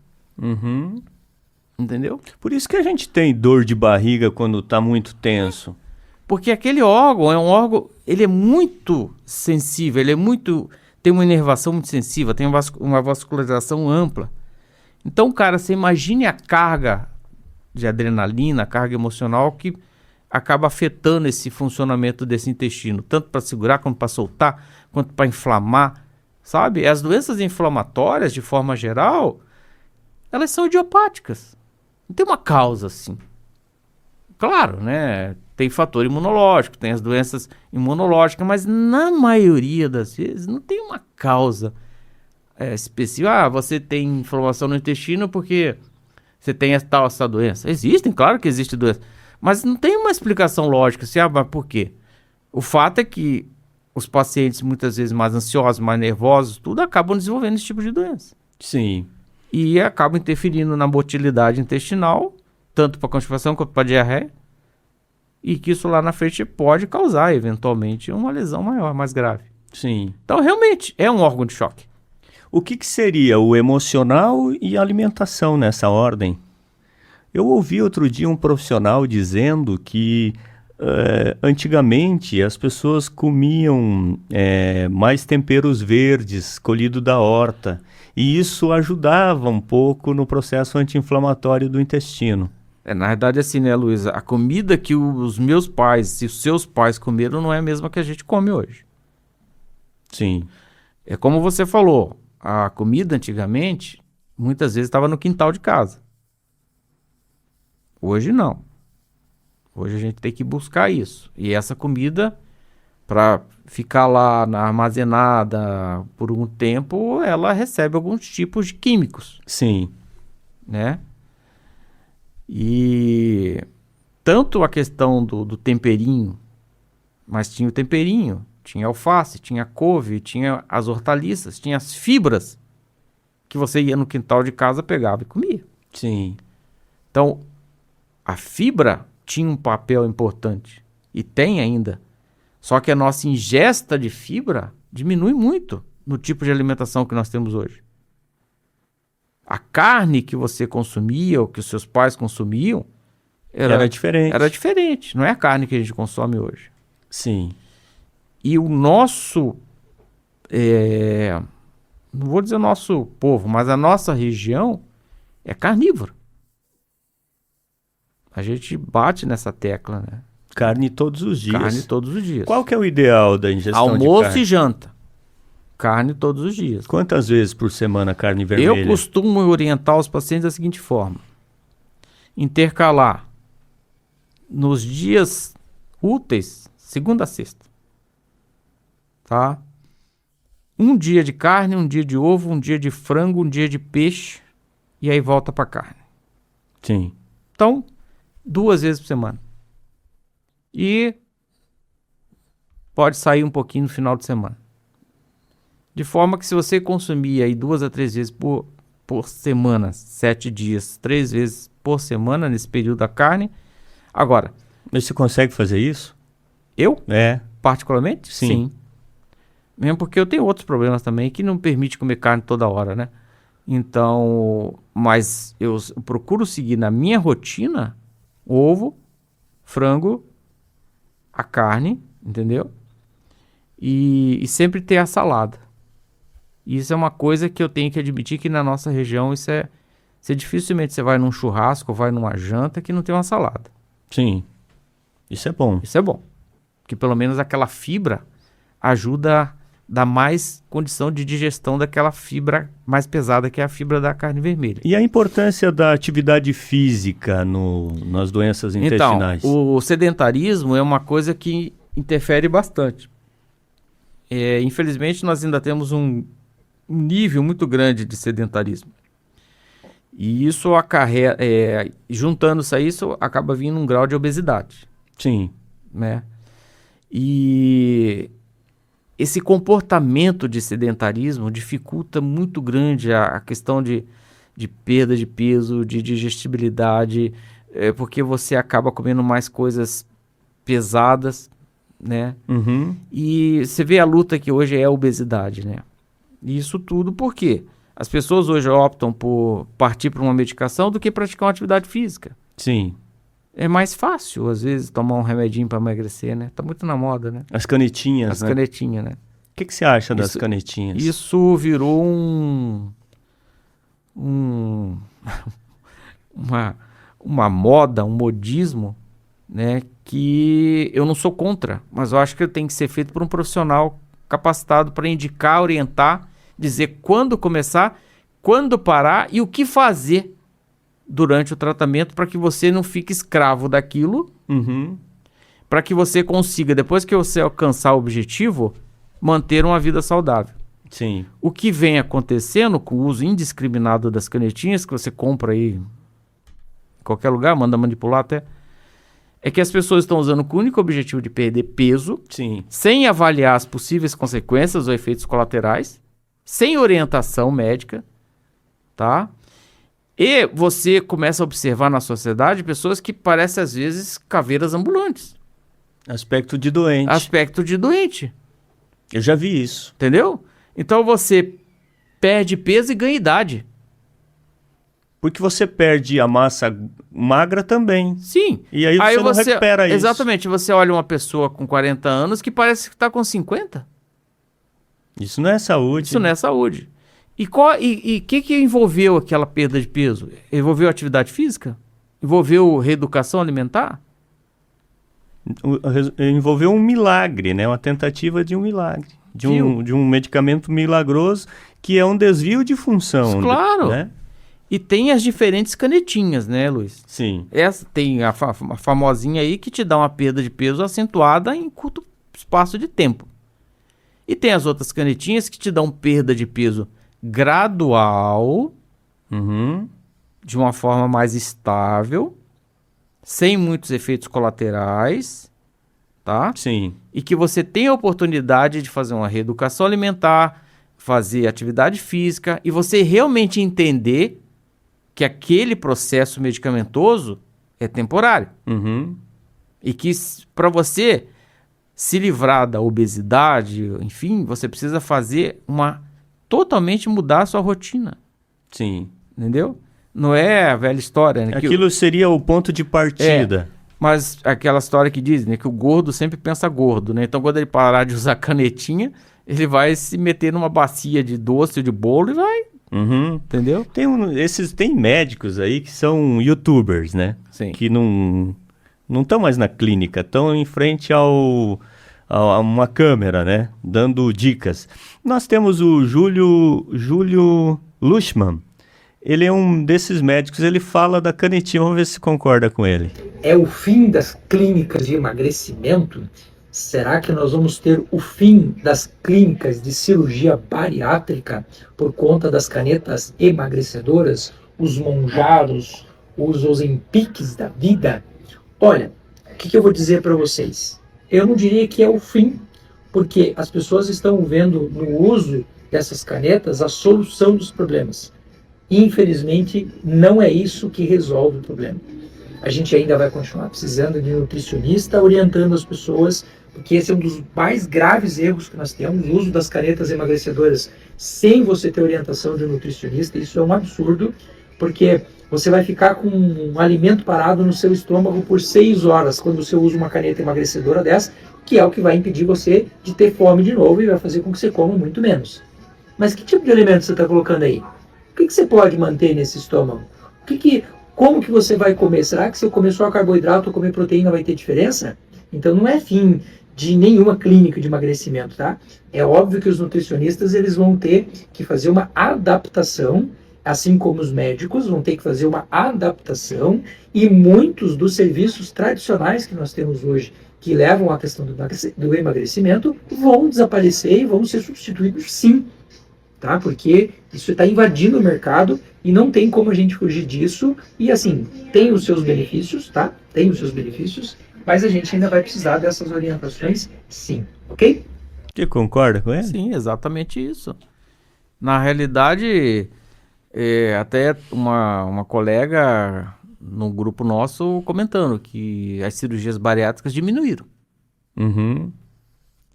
Entendeu? Por isso que a gente tem dor de barriga quando está muito tenso. Porque aquele órgão é um órgão, ele é muito sensível, tem uma inervação muito sensível, tem uma vascularização ampla. Então, cara, você imagine a carga de adrenalina, a carga emocional que acaba afetando esse funcionamento desse intestino, tanto para segurar, quanto para soltar, quanto para inflamar, sabe? As doenças inflamatórias, de forma geral, elas são idiopáticas. Não tem uma causa assim. Claro, né? Tem fator imunológico, tem as doenças imunológicas, mas na maioria das vezes não tem uma causa específica. Você tem inflamação no intestino porque você tem essa doença. Existem, claro que existe doença, mas não tem uma explicação lógica assim, mas por quê? O fato é que os pacientes muitas vezes mais ansiosos, mais nervosos, tudo acabam desenvolvendo esse tipo de doença. Sim. E acabam interferindo na motilidade intestinal, tanto para constipação quanto para diarreia, e que isso lá na frente pode causar, eventualmente, uma lesão maior, mais grave. Sim. Então, realmente, é um órgão de choque. O que seria o emocional e a alimentação nessa ordem? Eu ouvi outro dia um profissional dizendo que antigamente as pessoas comiam mais temperos verdes colhidos da horta, e isso ajudava um pouco no processo anti-inflamatório do intestino. Na verdade, assim, né, Luísa? A comida que os meus pais e os seus pais comeram não é a mesma que a gente come hoje. Sim. É como você falou, a comida antigamente, muitas vezes estava no quintal de casa. Hoje não. Hoje a gente tem que buscar isso. E essa comida, para ficar lá armazenada por um tempo, ela recebe alguns tipos de químicos. Sim. Né? E tanto a questão do temperinho, mas tinha o temperinho, tinha alface, tinha couve, tinha as hortaliças, tinha as fibras que você ia no quintal de casa, pegava e comia. Sim. Então, a fibra tinha um papel importante e tem ainda. Só que a nossa ingesta de fibra diminui muito no tipo de alimentação que nós temos hoje. A carne que você consumia, ou que os seus pais consumiam, era diferente. Era diferente. Não é a carne que a gente consome hoje. Sim. E o nosso, não vou dizer o nosso povo, mas a nossa região é carnívora. A gente bate nessa tecla, né? Carne todos os dias. Carne todos os dias. Qual que é o ideal da ingestão de carne? Almoço e janta. Carne todos os dias. Quantas vezes por semana carne vermelha? Eu costumo orientar os pacientes da seguinte forma: intercalar nos dias úteis, segunda a sexta. Tá? Um dia de carne, um dia de ovo, um dia de frango, um dia de peixe, e aí volta para carne. Sim. Então, 2 vezes por semana. E pode sair um pouquinho no final de semana. De forma que se você consumir aí 2 a 3 vezes por semana, 7 dias, 3 vezes por semana nesse período da carne. Agora... Mas você consegue fazer isso? Eu? É. Particularmente? Sim. Mesmo porque eu tenho outros problemas também que não permite comer carne toda hora, né? Então, mas eu procuro seguir na minha rotina ovo, frango, a carne, entendeu? E sempre ter a salada. Isso é uma coisa que eu tenho que admitir que na nossa região isso é dificilmente você vai num churrasco ou vai numa janta que não tem uma salada. Sim. Isso é bom. Isso é bom. Porque pelo menos aquela fibra ajuda a dar mais condição de digestão daquela fibra mais pesada que é a fibra da carne vermelha. E a importância da atividade física nas doenças intestinais? Então, o sedentarismo é uma coisa que interfere bastante. Infelizmente, nós ainda temos um nível muito grande de sedentarismo. E isso juntando-se a isso, acaba vindo um grau de obesidade. Sim. Né? E esse comportamento de sedentarismo dificulta muito grande a questão de perda de peso, de digestibilidade, porque você acaba comendo mais coisas pesadas, né? Uhum. E você vê a luta que hoje é a obesidade, né? E isso tudo por quê? As pessoas hoje optam por partir para uma medicação do que praticar uma atividade física. Sim. É mais fácil, às vezes, tomar um remedinho para emagrecer, né? Tá muito na moda, né? As canetinhas, As né? canetinhas, né? O que você acha das canetinhas? Isso virou uma moda, um modismo, né, que eu não sou contra, mas eu acho que tem que ser feito por um profissional capacitado para indicar, orientar, dizer quando começar, quando parar e o que fazer durante o tratamento para que você não fique escravo daquilo, para que você consiga, depois que você alcançar o objetivo, manter uma vida saudável. Sim. O que vem acontecendo com o uso indiscriminado das canetinhas, que você compra aí em qualquer lugar, manda manipular até, é que as pessoas estão usando com o único objetivo de perder peso, Sim. sem avaliar as possíveis consequências ou efeitos colaterais, sem orientação médica, tá? E você começa a observar na sociedade pessoas que parecem, às vezes, caveiras ambulantes. Aspecto de doente. Aspecto de doente, Eu já vi isso. entendeu? Então você perde peso e ganha idade. Porque você perde a massa magra também. Sim. E aí você não recupera isso. Exatamente. Você olha uma pessoa com 40 anos que parece que está com 50. Isso não é saúde. Isso não é saúde. E o que envolveu aquela perda de peso? Envolveu atividade física? Envolveu reeducação alimentar? Envolveu um milagre, né? Uma tentativa de um milagre. De um medicamento milagroso que é um desvio de função. Claro. Né? E tem as diferentes canetinhas, né, Luiz? Sim. Essa tem a famosinha aí que te dá uma perda de peso acentuada em curto espaço de tempo. E tem as outras canetinhas que te dão perda de peso gradual, de uma forma mais estável, sem muitos efeitos colaterais, tá? Sim. E que você tem a oportunidade de fazer uma reeducação alimentar, fazer atividade física e você realmente entender que aquele processo medicamentoso é temporário. E que para você se livrar da obesidade, enfim, você precisa totalmente mudar a sua rotina. Sim. Entendeu? Não é a velha história, né? Aquilo seria o ponto de partida. Mas aquela história que diz, né, que o gordo sempre pensa gordo, né? Então quando ele parar de usar canetinha, ele vai se meter numa bacia de doce ou de bolo e vai, entendeu? Tem médicos aí que são youtubers, né? Sim. Que não estão mais na clínica, estão em frente a uma câmera, né? Dando dicas. Nós temos o Júlio Lushman. Ele é um desses médicos, ele fala da canetinha, vamos ver se concorda com ele. É o fim das clínicas de emagrecimento? Será que nós vamos ter o fim das clínicas de cirurgia bariátrica por conta das canetas emagrecedoras, os monjaros, os Ozempics da vida? Olha, o que eu vou dizer para vocês? Eu não diria que é o fim, porque as pessoas estão vendo no uso dessas canetas a solução dos problemas. Infelizmente, não é isso que resolve o problema. A gente ainda vai continuar precisando de nutricionista orientando as pessoas, porque esse é um dos mais graves erros que nós temos, o uso das canetas emagrecedoras sem você ter orientação de um nutricionista. Isso é um absurdo, porque você vai ficar com um alimento parado no seu estômago por 6 horas quando você usa uma caneta emagrecedora dessa, que é o que vai impedir você de ter fome de novo e vai fazer com que você coma muito menos. Mas que tipo de alimento você está colocando aí? O que você pode manter nesse estômago? Como que você vai comer? Será que se eu comer só carboidrato ou comer proteína vai ter diferença? Então não é fim de nenhuma clínica de emagrecimento, tá? É óbvio que os nutricionistas eles vão ter que fazer uma adaptação, assim como os médicos vão ter que fazer uma adaptação, e muitos dos serviços tradicionais que nós temos hoje, que levam à questão do emagrecimento, vão desaparecer e vão ser substituídos sim. Tá? Porque isso está invadindo o mercado e não tem como a gente fugir disso. E assim, tem os seus benefícios, tá? Tem os seus benefícios, mas a gente ainda vai precisar dessas orientações, sim, ok? Você concorda com ele? Sim, exatamente isso. Na realidade, até uma colega no grupo nosso comentando que as cirurgias bariátricas diminuíram.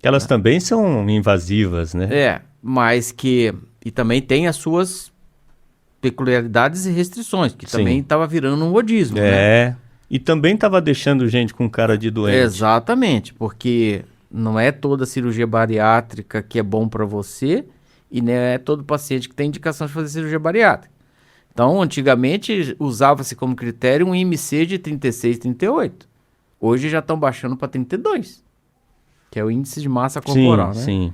Elas também são invasivas, né? Mas que... E também tem as suas peculiaridades e restrições, que também estava virando um modismo, né? E também estava deixando gente com cara de doente. Exatamente, porque não é toda cirurgia bariátrica que é bom para você e não é todo paciente que tem indicação de fazer cirurgia bariátrica. Então, antigamente, usava-se como critério um IMC de 36, 38. Hoje já estão baixando para 32, que é o índice de massa corporal, né? Sim.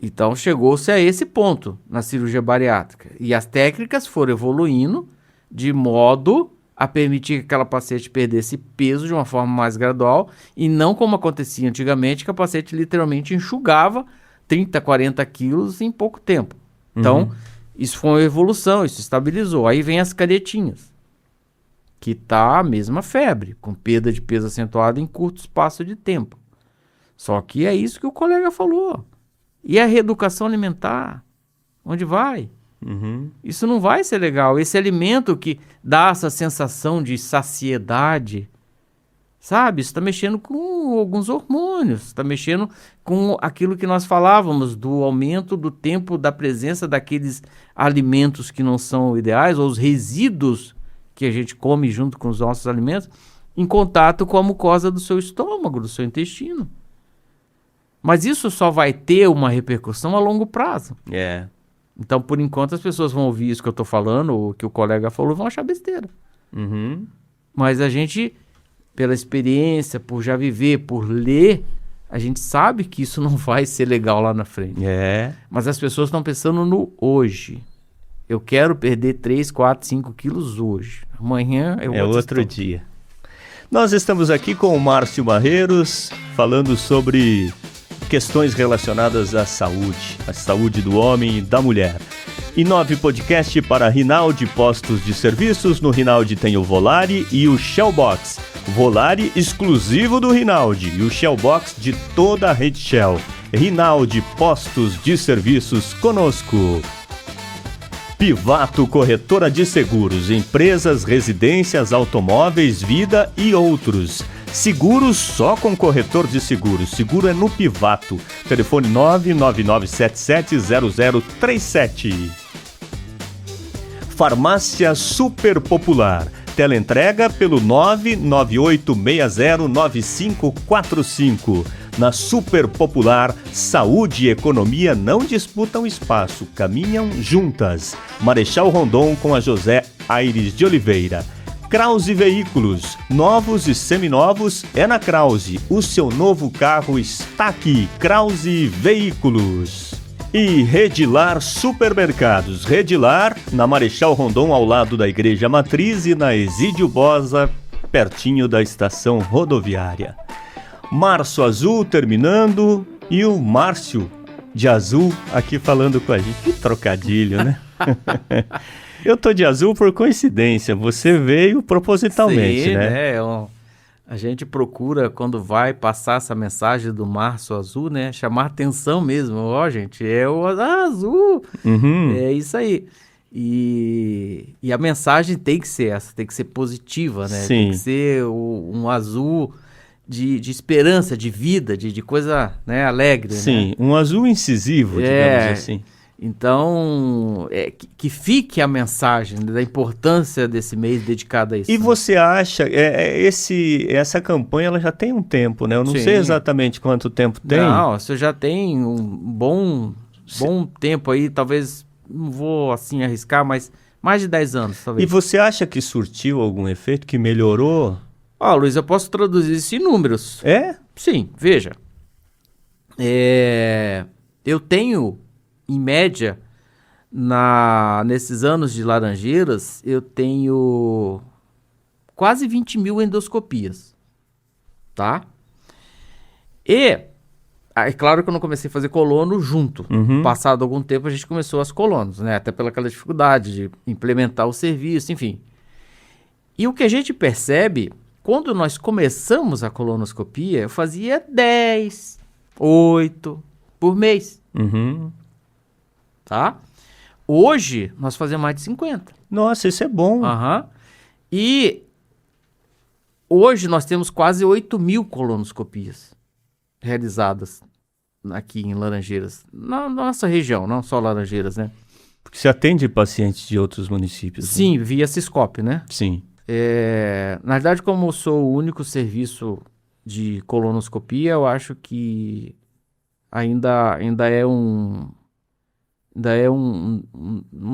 Então chegou-se a esse ponto na cirurgia bariátrica. E as técnicas foram evoluindo de modo a permitir que aquela paciente perdesse peso de uma forma mais gradual e não como acontecia antigamente, que a paciente literalmente enxugava 30, 40 quilos em pouco tempo. Então, isso foi uma evolução, isso estabilizou. Aí vem as canetinhas, que tá a mesma febre, com perda de peso acentuada em curto espaço de tempo. Só que é isso que o colega falou. E a reeducação alimentar? Onde vai? Isso não vai ser legal. Esse alimento que dá essa sensação de saciedade, sabe? Isso está mexendo com alguns hormônios, está mexendo com aquilo que nós falávamos do aumento do tempo da presença daqueles alimentos que não são ideais, ou os resíduos que a gente come junto com os nossos alimentos, em contato com a mucosa do seu estômago, do seu intestino. Mas isso só vai ter uma repercussão a longo prazo. É. Então, por enquanto, as pessoas vão ouvir isso que eu estou falando, ou que o colega falou, vão achar besteira. Mas a gente, pela experiência, por já viver, por ler, a gente sabe que isso não vai ser legal lá na frente. É. Mas as pessoas estão pensando no hoje. Eu quero perder 3, 4, 5 quilos hoje. Amanhã é outro dia. Nós estamos aqui com o Márcio Barreiros, falando sobre questões relacionadas à saúde do homem e da mulher. I9 Podcast para Rinaldi Postos de Serviços. No Rinaldi tem o Volare e o Shellbox. Volare exclusivo do Rinaldi e o Shellbox de toda a rede Shell. Rinaldi Postos de Serviços conosco. Pivato Corretora de Seguros, empresas, residências, automóveis, vida e outros. Seguros só com corretor de seguros. Seguro é no Pivato. Telefone 999770037. Farmácia Super Popular. Teleentrega pelo 998609545. Na Super Popular, saúde e economia não disputam espaço, caminham juntas. Marechal Rondon com a José Aires de Oliveira. Krause Veículos, novos e seminovos é na Krause. O seu novo carro está aqui, Krause Veículos. E Redilar Supermercados. Redilar, na Marechal Rondon, ao lado da Igreja Matriz, e na Exídio Bosa, pertinho da estação rodoviária. Março Azul terminando e o Márcio de Azul aqui falando com a gente. Que trocadilho, né? Eu tô de azul por coincidência, você veio propositalmente, Sim, né? A gente procura, quando vai passar essa mensagem do Março Azul, né? Chamar atenção mesmo. Ó, gente, é o azul. É isso aí. E a mensagem tem que ser essa, tem que ser positiva, né? Sim. Tem que ser um azul de esperança, de vida, de coisa, né, alegre. Sim, né? um azul incisivo, digamos assim. Então, que fique a mensagem da importância desse mês dedicado a isso. E você acha, essa campanha ela já tem um tempo, né? Eu não sei exatamente quanto tempo tem. Não, você já tem um bom tempo aí, talvez, não vou assim arriscar, mas mais de 10 anos, talvez. E você acha que surtiu algum efeito, que melhorou? Luiz, eu posso traduzir isso em números. É? Sim, veja. Eu tenho, em média, nesses anos de Laranjeiras, eu tenho quase 20 mil endoscopias, tá? E, é claro que eu não comecei a fazer colono junto. Passado algum tempo, a gente começou as colonos, né? Até pelaquela dificuldade de implementar o serviço, enfim. E o que a gente percebe, quando nós começamos a colonoscopia, eu fazia 10, 8 por mês. Tá? Hoje, nós fazemos mais de 50. Nossa, isso é bom. E hoje nós temos quase 8 mil colonoscopias realizadas aqui em Laranjeiras. Na nossa região, não só Laranjeiras, né? Porque você atende pacientes de outros municípios. Sim, né? Via Ciscope, né? Sim. Na verdade, como eu sou o único serviço de colonoscopia, eu acho que ainda é um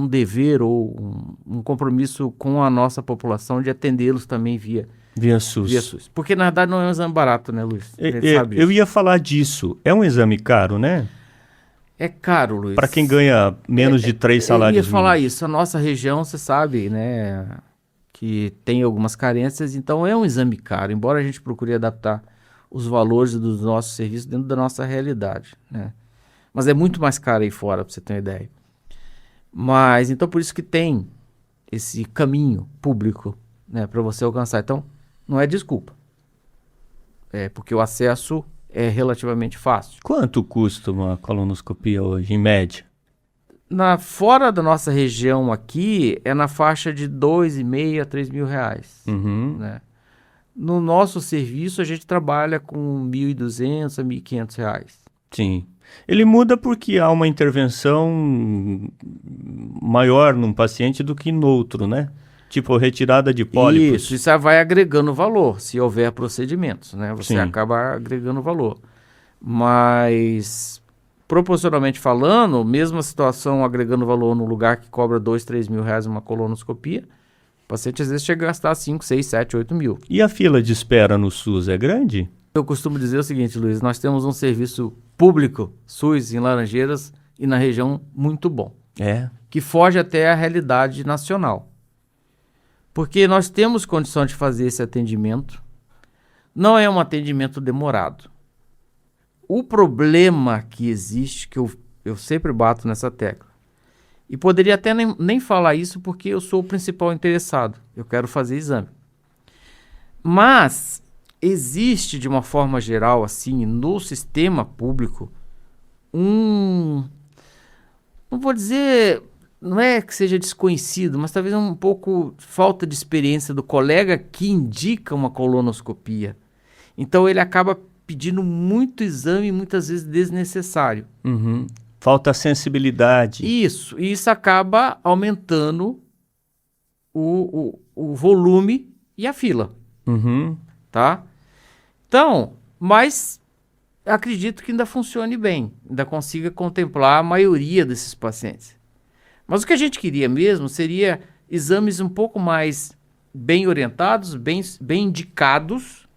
dever ou um compromisso com a nossa população de atendê-los também via Via SUS. Via SUS. Porque, na verdade, não é um exame barato, né, Luiz? A gente sabe Eu disso. ia falar disso. É um exame caro, né? É caro, Luiz. Para quem ganha menos de 3 salários Eu ia falar mínimos. isso. A nossa região, você sabe, né, que tem algumas carências, então é um exame caro, embora a gente procure adaptar os valores dos nossos serviços dentro da nossa realidade, né? Mas é muito mais caro aí fora, para você ter uma ideia. Mas, então, por isso que tem esse caminho público, né, para você alcançar. Então, não é desculpa. É porque o acesso é relativamente fácil. Quanto custa uma colonoscopia hoje, em média? Fora da nossa região aqui, é na faixa de R$2.500 a R$3.000, Uhum. né? No nosso serviço, a gente trabalha com R$1.200 a R$1.500. Sim. Ele muda porque há uma intervenção maior num paciente do que no outro, né? Tipo, retirada de pólipos. Isso vai agregando valor, se houver procedimentos, né? Você Sim. acaba agregando valor. Mas, proporcionalmente falando, mesmo a situação agregando valor no lugar que cobra R$2.000, R$3.000 uma colonoscopia, o paciente às vezes chega a gastar 5, 6, 7, 8 mil. E a fila de espera no SUS é grande? Eu costumo dizer o seguinte, Luiz, nós temos um serviço público, SUS, em Laranjeiras e na região muito bom, É. que foge até a realidade nacional. Porque nós temos condição de fazer esse atendimento, não é um atendimento demorado. O problema que existe, que eu sempre bato nessa tecla, e poderia até nem falar isso porque eu sou o principal interessado, eu quero fazer exame. Mas existe, de uma forma geral, assim, no sistema público, não vou dizer, não é que seja desconhecido, mas talvez um pouco falta de experiência do colega que indica uma colonoscopia. Então ele acaba pedindo muito exame, muitas vezes desnecessário. Uhum. Falta sensibilidade. Isso acaba aumentando o volume e a fila, Uhum. tá? Então, mas acredito que ainda funcione bem, ainda consiga contemplar a maioria desses pacientes. Mas o que a gente queria mesmo seria exames um pouco mais bem orientados, bem indicados,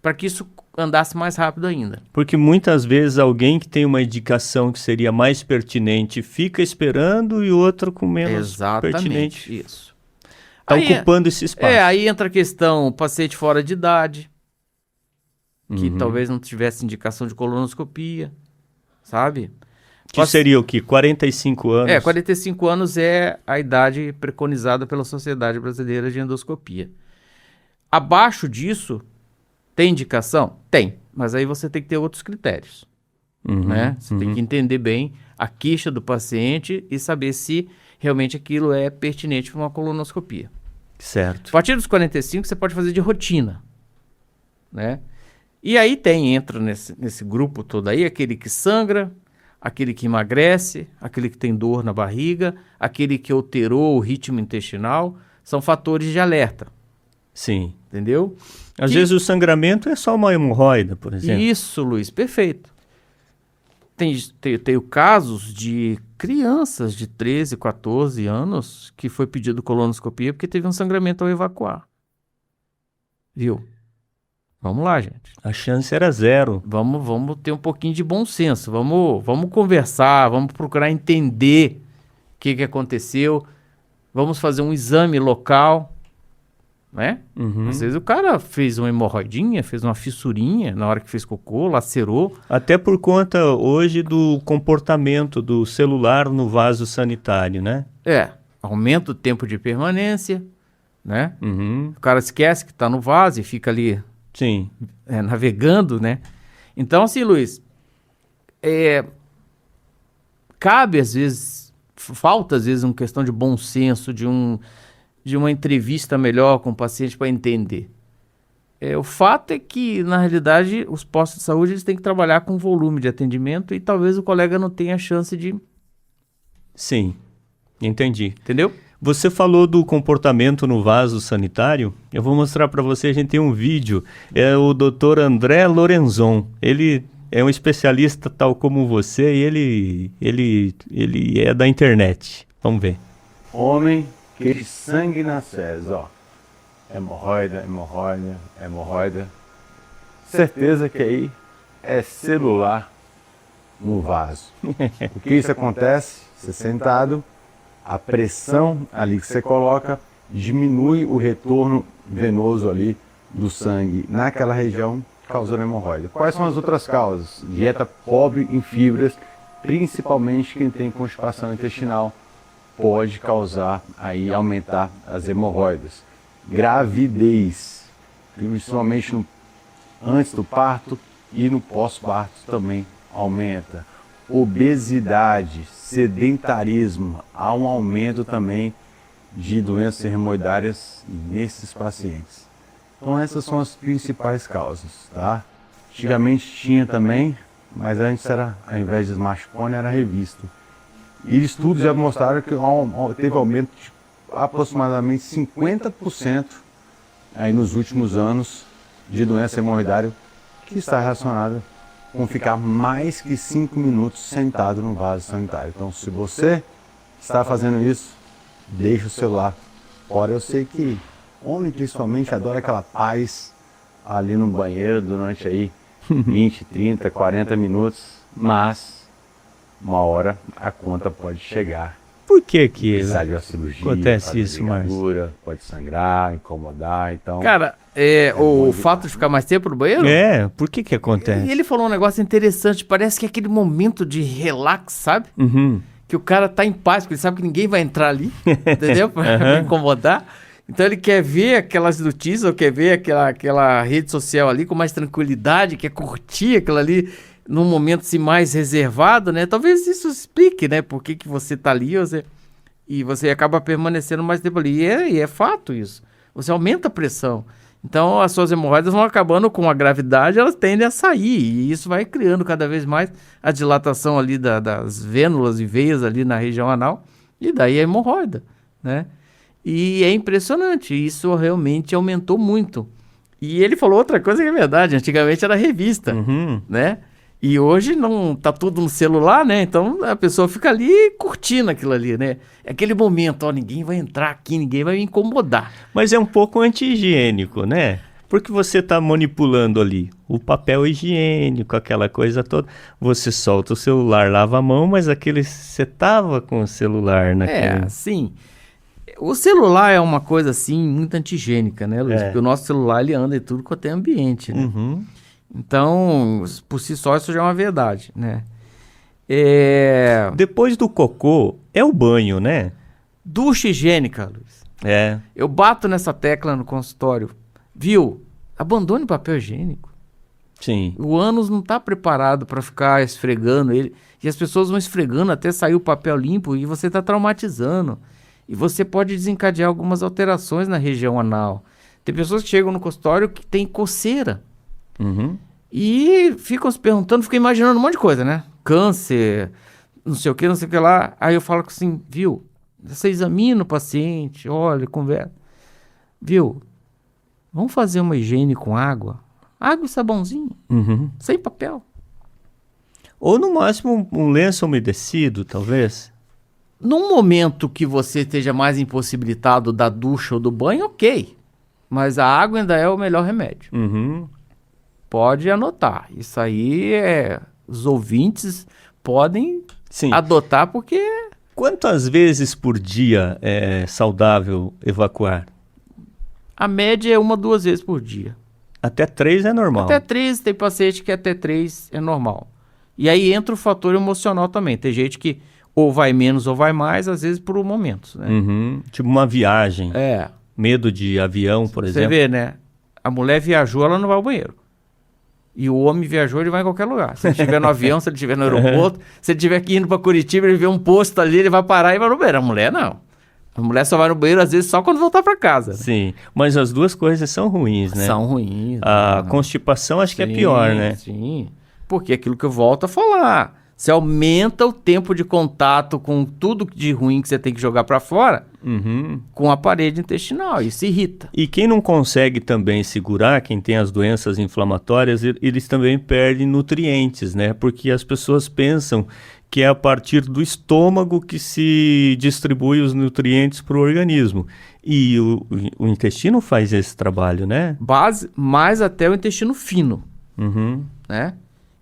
para que isso andasse mais rápido ainda. Porque muitas vezes alguém que tem uma indicação que seria mais pertinente fica esperando e outro com menos pertinente Exatamente, isso. está Aí, ocupando esse espaço. aí entra a questão, paciente fora de idade, que Uhum. talvez não tivesse indicação de colonoscopia, sabe? Que seria o quê? 45 anos? 45 anos é a idade preconizada pela Sociedade Brasileira de Endoscopia. Abaixo disso, tem indicação? Tem, mas aí você tem que ter outros critérios, Uhum. né? Você tem que entender bem a queixa do paciente e saber se realmente aquilo é pertinente para uma colonoscopia. Certo. A partir dos 45, você pode fazer de rotina, né? E aí entra nesse grupo todo aí, aquele que sangra, aquele que emagrece, aquele que tem dor na barriga, aquele que alterou o ritmo intestinal, são fatores de alerta, Sim. entendeu? Às vezes o sangramento é só uma hemorroida, por exemplo. Isso, Luiz, perfeito. Tenho casos de crianças de 13, 14 anos que foi pedido colonoscopia porque teve um sangramento ao evacuar. Viu? Vamos lá, gente. A chance era zero. Vamos ter um pouquinho de bom senso. Vamos conversar, vamos procurar entender o que aconteceu. Vamos fazer um exame local, né? Uhum. Às vezes o cara fez uma hemorroidinha, fez uma fissurinha na hora que fez cocô, lacerou. Até por conta hoje do comportamento do celular no vaso sanitário, né? Aumenta o tempo de permanência, né? Uhum. O cara esquece que está no vaso e fica ali Sim. navegando, né? Então, assim, Luiz, cabe às vezes, falta às vezes uma questão de bom senso, de uma entrevista melhor com o paciente para entender. O fato é que, na realidade, os postos de saúde eles têm que trabalhar com volume de atendimento e talvez o colega não tenha a chance de... Sim, entendi. Entendeu? Você falou do comportamento no vaso sanitário. Eu vou mostrar para você, a gente tem um vídeo. É o Dr. André Lorenzon. Ele é um especialista tal como você e ele é da internet. Vamos ver. Homem que de sangue nas fezes, ó. hemorroida. Certeza que aí é celular no vaso. O que isso acontece? Você sentado, a pressão ali que você coloca diminui o retorno venoso ali do sangue naquela região, causando hemorroida. Quais são as outras causas? Dieta pobre em fibras, principalmente quem tem constipação intestinal, pode causar aí, aumentar as hemorroidas. Gravidez, principalmente antes do parto e no pós-parto também aumenta. Obesidade, sedentarismo, há um aumento também de doenças hemorroidárias nesses pacientes. Então essas são as principais causas, tá? Antigamente tinha também, mas antes era, ao invés de smartphone, era revista. E estudos já mostraram que teve aumento de aproximadamente 50% aí nos últimos anos de doença hemorroidária que está relacionada com ficar mais que 5 minutos sentado no vaso sanitário. Então, se você está fazendo isso, deixa o celular fora. Eu sei que homem principalmente adora aquela paz ali no banheiro durante aí 20, 30, 40 minutos, mas uma hora a conta pode chegar. Por que Precisar de uma cirurgia, acontece isso, Márcio? pode sangrar, incomodar, então... Cara, o fato de ficar mais tempo no banheiro? Por que acontece? E ele falou um negócio interessante, parece que é aquele momento de relax, sabe? Uhum. Que o cara tá em paz, porque ele sabe que ninguém vai entrar ali, entendeu? Pra incomodar. Então ele quer ver aquelas notícias, ou quer ver aquela rede social ali com mais tranquilidade, quer curtir aquilo ali num momento assim, mais reservado, né? Talvez isso explique, né? Por que você tá ali e você acaba permanecendo mais tempo ali. E é fato isso. Você aumenta a pressão. Então as suas hemorroidas vão acabando com a gravidade, elas tendem a sair. E isso vai criando cada vez mais a dilatação ali das vênulas e veias ali na região anal. E daí a hemorroida, né? E é impressionante. Isso realmente aumentou muito. E ele falou outra coisa que é verdade. Antigamente era revista, né? E hoje não tá tudo no celular, né? Então a pessoa fica ali curtindo aquilo ali, né? É aquele momento, ó, ninguém vai entrar aqui, ninguém vai me incomodar. Mas é um pouco anti-higiênico, né? Porque você tá manipulando ali o papel higiênico, aquela coisa toda. Você solta o celular, lava a mão, mas você tava com o celular naquele... sim. O celular é uma coisa, assim, muito anti-higiênica, né, Luiz? Porque o nosso celular, ele anda em tudo quanto é ambiente, né? Então, por si só, isso já é uma verdade, né? Depois do cocô, é o banho, né? Ducha higiênica, Luiz. Eu bato nessa tecla no consultório. Viu? Abandone o papel higiênico. Sim. O ânus não está preparado para ficar esfregando ele. E as pessoas vão esfregando até sair o papel limpo e você está traumatizando. E você pode desencadear algumas alterações na região anal. Tem pessoas que chegam no consultório que tem coceira. E ficam se perguntando, ficam imaginando um monte de coisa, né? Câncer, não sei o que lá. Aí eu falo assim, viu? Você examina o paciente, olha, conversa. Viu? Vamos fazer uma higiene com água? Água e sabãozinho. Sem papel. Ou no máximo um lenço umedecido, talvez. Num momento que você esteja mais impossibilitado da ducha ou do banho, ok. Mas a água ainda é o melhor remédio. Pode anotar. Isso aí os ouvintes podem adotar porque... Quantas vezes por dia é saudável evacuar? A média é 1 ou 2 vezes por dia. Até 3 é normal? Até 3, tem paciente que até 3 é normal. E aí entra o fator emocional também. Tem gente que ou vai menos ou vai mais, às vezes por momentos, né? Tipo uma viagem. Medo de avião, por exemplo. Você vê, né? A mulher viajou, ela não vai ao banheiro. E o homem viajou, ele vai em qualquer lugar. Se ele estiver no avião, se ele estiver no aeroporto, se ele estiver aqui indo para Curitiba, ele vê um posto ali, ele vai parar e vai no banheiro. A mulher não. A mulher só vai no banheiro, às vezes, só quando voltar para casa. Né? Sim, mas as duas coisas são ruins, né? São ruins. A constipação acho que é pior, né? Sim, porque aquilo que eu volto a falar, você aumenta o tempo de contato com tudo de ruim que você tem que jogar para fora com a parede intestinal, isso irrita. E quem não consegue também segurar, quem tem as doenças inflamatórias, eles também perdem nutrientes, né? Porque as pessoas pensam que é a partir do estômago que se distribui os nutrientes para o organismo. E o intestino faz esse trabalho, né? Mais até o intestino fino, Uhum. né?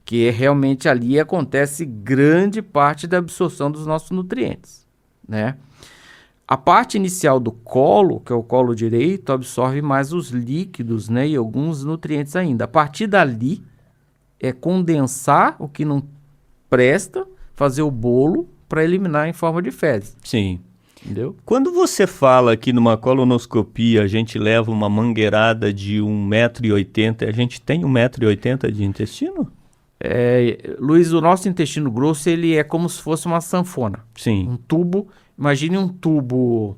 Que realmente ali acontece grande parte da absorção dos nossos nutrientes, né? A parte inicial do colo, que é o colo direito, absorve mais os líquidos, né? E alguns nutrientes ainda. A partir dali, é condensar o que não presta, fazer o bolo para eliminar em forma de fezes, Sim. entendeu? Quando você fala que numa colonoscopia a gente leva uma mangueirada de 1,80 m, a gente tem 1,80 m de intestino? Luiz, o nosso intestino grosso, ele é como se fosse uma sanfona. Sim. Um tubo, imagine um tubo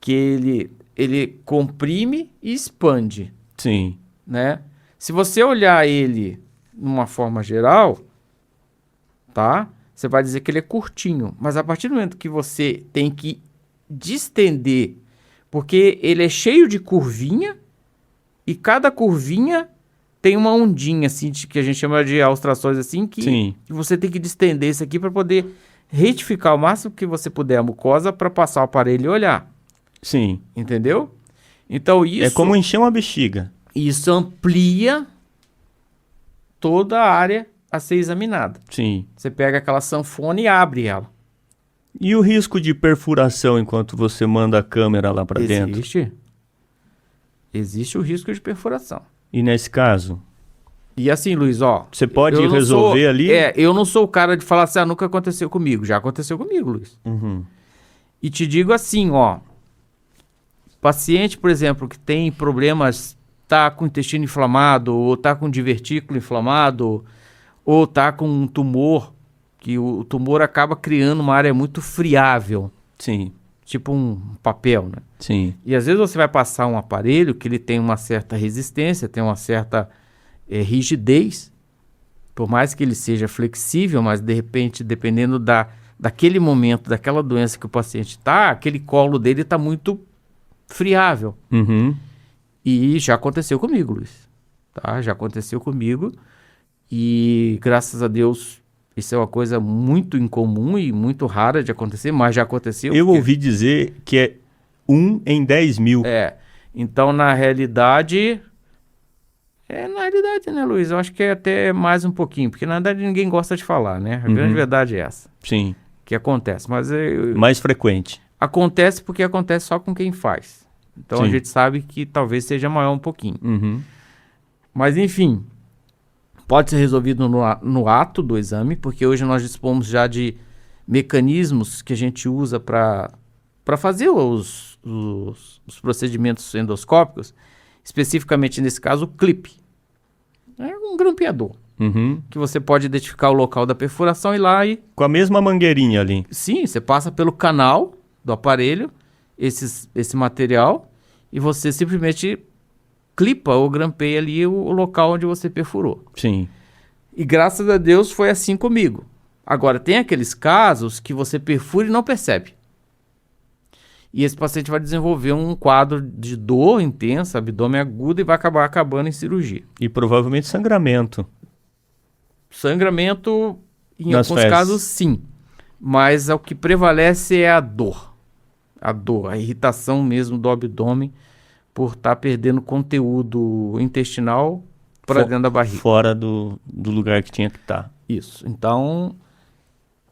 que ele comprime e expande, Sim. né? Se você olhar ele numa forma geral, tá? Você vai dizer que ele é curtinho, mas a partir do momento que você tem que distender, porque ele é cheio de curvinha e cada curvinha tem uma ondinha assim que a gente chama de austrações assim que Sim. você tem que distender isso aqui para poder retificar o máximo que você puder a mucosa para passar o aparelho e olhar, Sim. entendeu? Então isso É como encher uma bexiga. isso amplia toda a área a ser examinada. Sim. Você pega aquela sanfona e abre ela. E o risco de perfuração enquanto você manda a câmera lá para dentro? Existe o risco de perfuração. E nesse caso, E assim, Luiz, ó... você pode eu não resolver sou- ali? eu não sou o cara de falar assim, nunca aconteceu comigo. Já aconteceu comigo, Luiz. Uhum. E te digo assim, ó... Paciente, por exemplo, que tem problemas, tá com intestino inflamado, ou tá com divertículo inflamado, ou tá com um tumor, que o tumor acaba criando uma área muito friável, Sim. tipo um papel, né? Sim. E às vezes você vai passar um aparelho que ele tem uma certa resistência, tem uma certa rigidez, por mais que ele seja flexível, mas de repente, dependendo daquele momento, daquela doença que o paciente está, aquele colo dele está muito friável. Uhum. E já aconteceu comigo, Luiz. Tá? Já aconteceu comigo e graças a Deus isso é uma coisa muito incomum e muito rara de acontecer, mas já aconteceu. Eu porque- ouvi dizer que é 1 em 10 mil. Então, na realidade, né, Luiz? Eu acho que é até mais um pouquinho, porque na verdade ninguém gosta de falar, né? A grande verdade é essa, Sim. que acontece. Mas Mais frequente. acontece porque acontece só com quem faz. Então, a Sim. gente sabe que talvez seja maior um pouquinho. Uhum. Mas, enfim, pode ser resolvido no ato do exame, porque hoje nós dispomos já de mecanismos que a gente usa para fazer os procedimentos endoscópicos, especificamente nesse caso o clipe. É um grampeador, Uhum. que você pode identificar o local da perfuração e ir lá e, Com a mesma mangueirinha ali. sim, você passa pelo canal do aparelho, esse material, e você simplesmente clipa ou grampeia ali o local onde você perfurou. Sim. E graças a Deus foi assim comigo. Agora, tem aqueles casos que você perfura e não percebe. E esse paciente vai desenvolver um quadro de dor intensa, abdômen agudo e vai acabar acabando em cirurgia. E provavelmente sangramento. Sangramento, em Nas alguns fezes. casos, sim. Mas o que prevalece é a dor. A dor, a irritação mesmo do abdômen por estar perdendo conteúdo intestinal para dentro da barriga. Fora do lugar que tinha que estar. Isso. Então,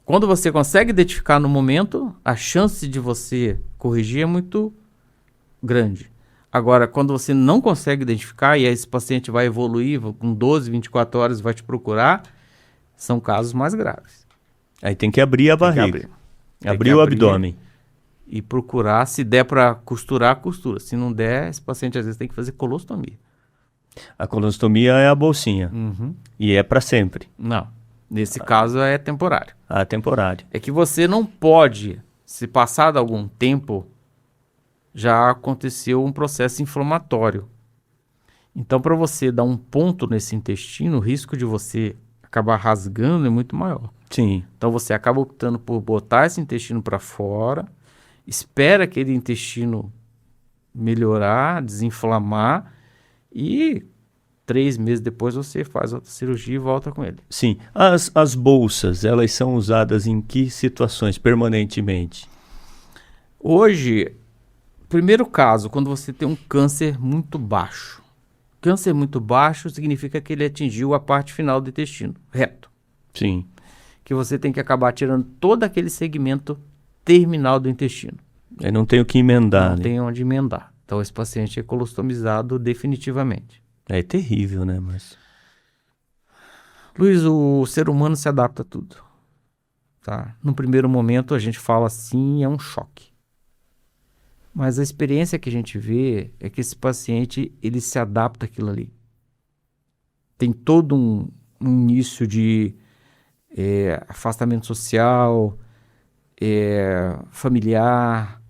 quando você consegue identificar no momento, a chance de você corrigir é muito grande. Agora, quando você não consegue identificar e esse paciente vai evoluir, com 12, 24 horas vai te procurar, são casos mais graves. Aí tem que abrir a Tem que barriga. abrir. Tem Abrir que o abrir abdômen. E procurar, se der para costurar, costura. Se não der, esse paciente às vezes tem que fazer colostomia. A colonostomia é a bolsinha. E é para sempre. Não. Nesse caso é temporário. A temporária. É que você não pode, se passado algum tempo, já aconteceu um processo inflamatório. Então, para você dar um ponto nesse intestino, o risco de você acabar rasgando é muito maior. Sim. Então, você acaba optando por botar esse intestino para fora, espera aquele intestino melhorar, desinflamar e 3 meses depois você faz outra cirurgia e volta com ele. Sim. As bolsas, elas são usadas em que situações permanentemente? Hoje, primeiro caso, quando você tem um câncer muito baixo. Câncer muito baixo significa que ele atingiu a parte final do intestino, reto. Sim. Que você tem que acabar tirando todo aquele segmento terminal do intestino. Eu não tenho que emendar, Não né? tem onde emendar. Então esse paciente é colostomizado definitivamente. É terrível, né? Mas... Luiz, o ser humano se adapta a tudo. Tá? No primeiro momento a gente fala assim, é um choque. Mas a experiência que a gente vê é que esse paciente, ele se adapta àquilo ali. Tem todo um início de afastamento social, familiar.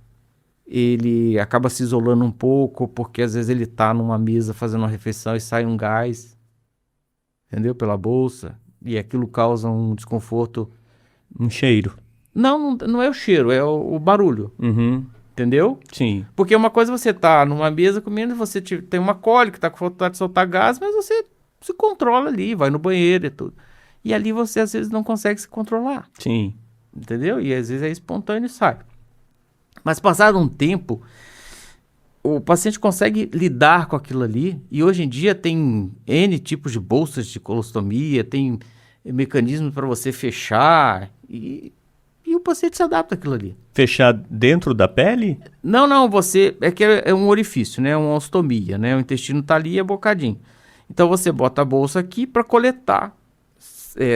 Ele acaba se isolando um pouco, porque às vezes ele está numa mesa fazendo uma refeição e sai um gás, entendeu? Pela bolsa. E aquilo causa um desconforto. Um cheiro. Não é o cheiro, é o barulho. Uhum. Entendeu? Sim. Porque uma coisa é você tá numa mesa comendo, você tem uma cólica, tá com vontade de soltar gás, mas você se controla ali, vai no banheiro e tudo. E ali você às vezes não consegue se controlar, Sim. entendeu? E às vezes é espontâneo e sai. Mas passado um tempo, o paciente consegue lidar com aquilo ali, e hoje em dia tem N tipos de bolsas de colostomia, tem mecanismos para você fechar, e o paciente se adapta àquilo ali. Fechar dentro da pele? Não, é que é um orifício, né? Uma ostomia, né? O intestino tá ali e é bocadinho. Então você bota a bolsa aqui para coletar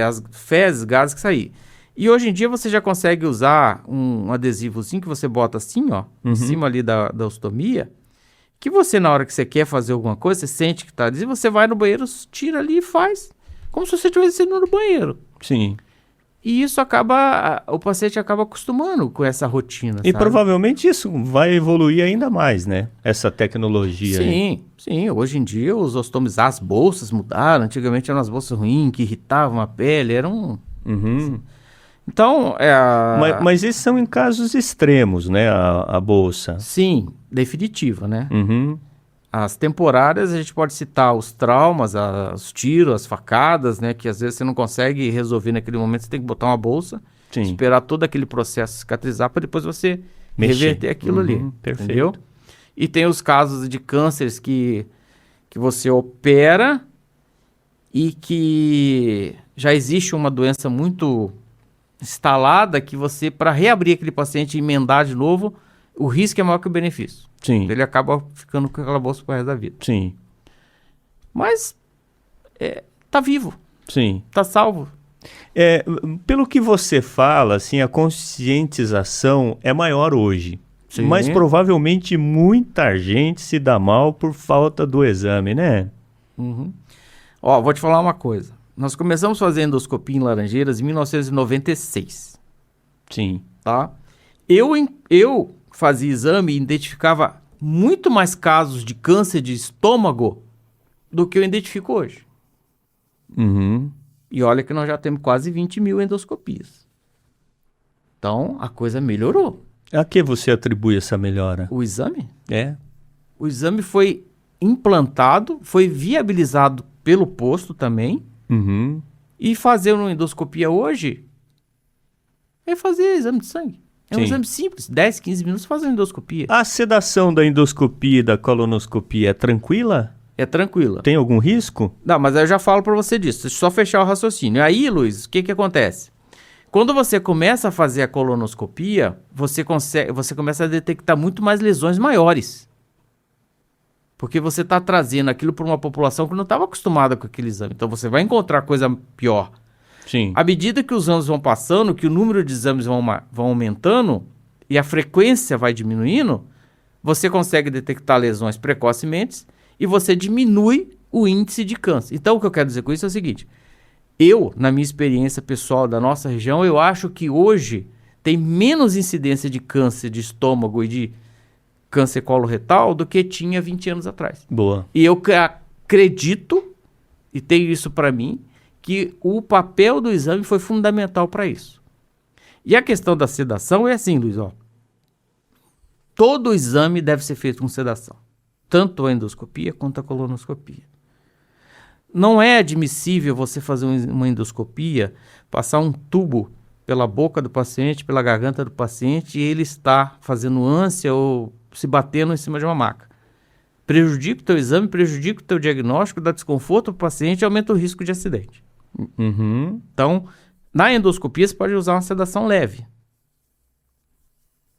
as fezes, gases que sair. E hoje em dia você já consegue usar um adesivozinho que você bota assim, ó, em cima ali da ostomia, que você, na hora que você quer fazer alguma coisa, você sente que tá adesivo, você vai no banheiro, tira ali e faz. Como se você estivesse indo no banheiro. Sim. E isso o paciente acaba acostumando com essa rotina, E sabe? provavelmente isso vai evoluir ainda mais, né? Essa tecnologia. aí. Sim. Hoje em dia as bolsas mudaram. Antigamente eram as bolsas ruins, que irritavam a pele, eram... Uhum. Então, Mas esses são em casos extremos, né? A bolsa. sim, definitiva, né? Uhum. As temporárias, a gente pode citar os traumas, os tiros, as facadas, né? Que às vezes você não consegue resolver naquele momento, você tem que botar uma bolsa, Sim. esperar todo aquele processo cicatrizar para depois você Mexer. reverter aquilo ali. Perfeito. Entendeu? E tem os casos de cânceres que você opera e que já existe uma doença muito instalada que você, para reabrir aquele paciente e emendar de novo, o risco é maior que o benefício. Sim. Ele acaba ficando com aquela bolsa pro resto da vida. Sim. Mas tá vivo, Sim. tá salvo. Pelo que você fala, assim, a conscientização é maior hoje. Sim. Mas provavelmente muita gente se dá mal por falta do exame, né? Uhum. Ó, vou te falar uma coisa. Nós começamos a fazer endoscopia em Laranjeiras em 1996, Sim. tá? Eu fazia exame e identificava muito mais casos de câncer de estômago do que eu identifico hoje. Uhum. E olha que nós já temos quase 20 mil endoscopias. Então, a coisa melhorou. A que você atribui essa melhora? O exame? É? O exame foi implantado, foi viabilizado pelo posto também. Uhum. E fazer uma endoscopia hoje é fazer exame de sangue. É um Sim. exame simples, 10, 15 minutos faz uma endoscopia. A sedação da endoscopia e da colonoscopia é tranquila? É tranquila. Tem algum risco? Não, mas aí eu já falo pra você disso. Deixa eu só fechar o raciocínio. Aí, Luiz, o que acontece? Quando você começa a fazer a colonoscopia, você começa a detectar muito mais lesões maiores. Porque você está trazendo aquilo para uma população que não estava acostumada com aquele exame. Então você vai encontrar coisa pior. Sim. À medida que os anos vão passando, que o número de exames vão aumentando e a frequência vai diminuindo, você consegue detectar lesões precocemente e você diminui o índice de câncer. Então, o que eu quero dizer com isso é o seguinte. Na minha experiência pessoal da nossa região, eu acho que hoje tem menos incidência de câncer de estômago e de câncer coloretal do que tinha 20 anos atrás. Boa. E eu acredito, e tenho isso para mim, que o papel do exame foi fundamental para isso. E a questão da sedação é assim, Luiz, ó. Todo exame deve ser feito com sedação. Tanto a endoscopia quanto a colonoscopia. Não é admissível você fazer uma endoscopia, passar um tubo pela boca do paciente, pela garganta do paciente e ele está fazendo ânsia ou se batendo em cima de uma maca. Prejudica o teu exame, prejudica o teu diagnóstico, dá desconforto para o paciente e aumenta o risco de acidente. Então, na endoscopia você pode usar uma sedação leve,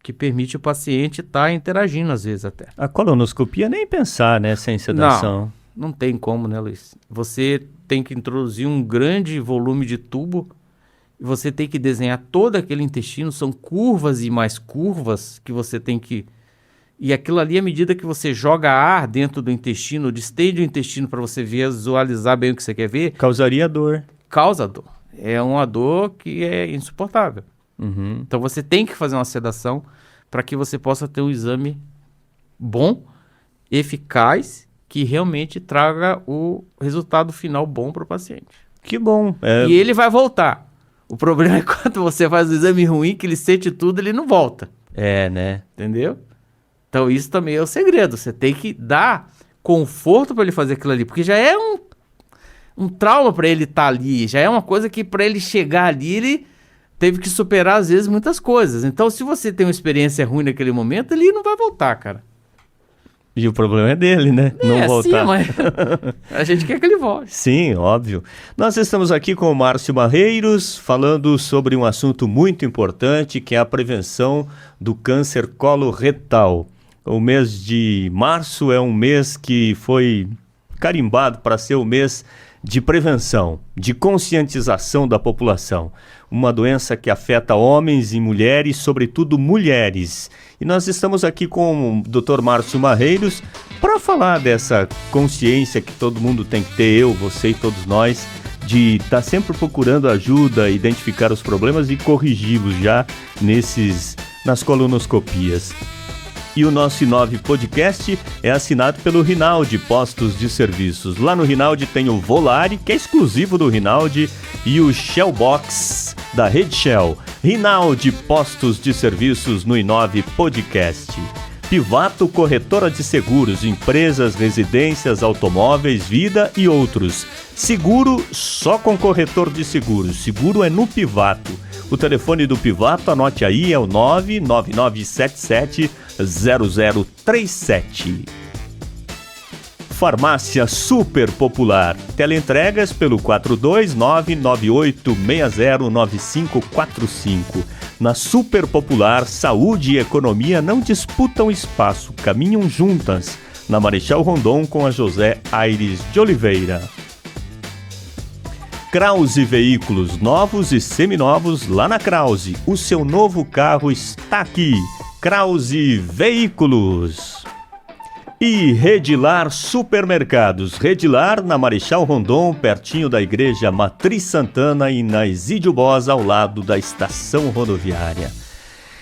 que permite o paciente estar interagindo às vezes até. A colonoscopia nem pensar, né, sem sedação. Não tem como, né, Luiz? Você tem que introduzir um grande volume de tubo, você tem que desenhar todo aquele intestino, são curvas e mais curvas que você tem que... E aquilo ali, à medida que você joga ar dentro do intestino, distende o intestino para você visualizar bem o que você quer ver... Causaria dor. Causa dor. É uma dor que é insuportável. Então você tem que fazer uma sedação para que você possa ter um exame bom, eficaz, que realmente traga o resultado final bom para o paciente. Que bom. E ele vai voltar. O problema é quando você faz um exame ruim, que ele sente tudo, ele não volta. É, né? Entendeu? Então isso também é o segredo. Você tem que dar conforto para ele fazer aquilo ali, porque já é um trauma para ele estar ali, já é uma coisa que para ele chegar ali, ele teve que superar às vezes muitas coisas. Então se você tem uma experiência ruim naquele momento, ele não vai voltar, cara. E o problema é dele, né? Não voltar. Sim, mas a gente quer que ele volte. Sim, óbvio. Nós estamos aqui com o Márcio Barreiros, falando sobre um assunto muito importante, que é a prevenção do câncer coloretal. O mês de março é um mês que foi carimbado para ser o mês de prevenção, de conscientização da população. Uma doença que afeta homens e mulheres, sobretudo mulheres. E nós estamos aqui com o Dr. Márcio Barreiros para falar dessa consciência que todo mundo tem que ter, eu, você e todos nós, de estar sempre procurando ajuda, identificar os problemas e corrigi-los já nas colonoscopias. E o nosso Inove Podcast é assinado pelo Rinaldi Postos de Serviços. Lá no Rinaldi tem o Volare, que é exclusivo do Rinaldi, e o Shell Box da Rede Shell. Rinaldi Postos de Serviços no Inove Podcast. Pivato Corretora de Seguros, empresas, residências, automóveis, vida e outros. Seguro só com corretor de seguros. Seguro é no Pivato. O telefone do Pivato, anote aí, é o 999770037. Farmácia Super Popular. Teleentregas pelo 42998609545. Na Super Popular, saúde e economia não disputam espaço, caminham juntas. Na Marechal Rondon com a José Aires de Oliveira. Krause Veículos, novos e seminovos lá na Krause. O seu novo carro está aqui. Krause Veículos. E Redilar Supermercados. Redilar na Marechal Rondon, pertinho da Igreja Matriz Santana e na Isídio Bós, ao lado da estação rodoviária.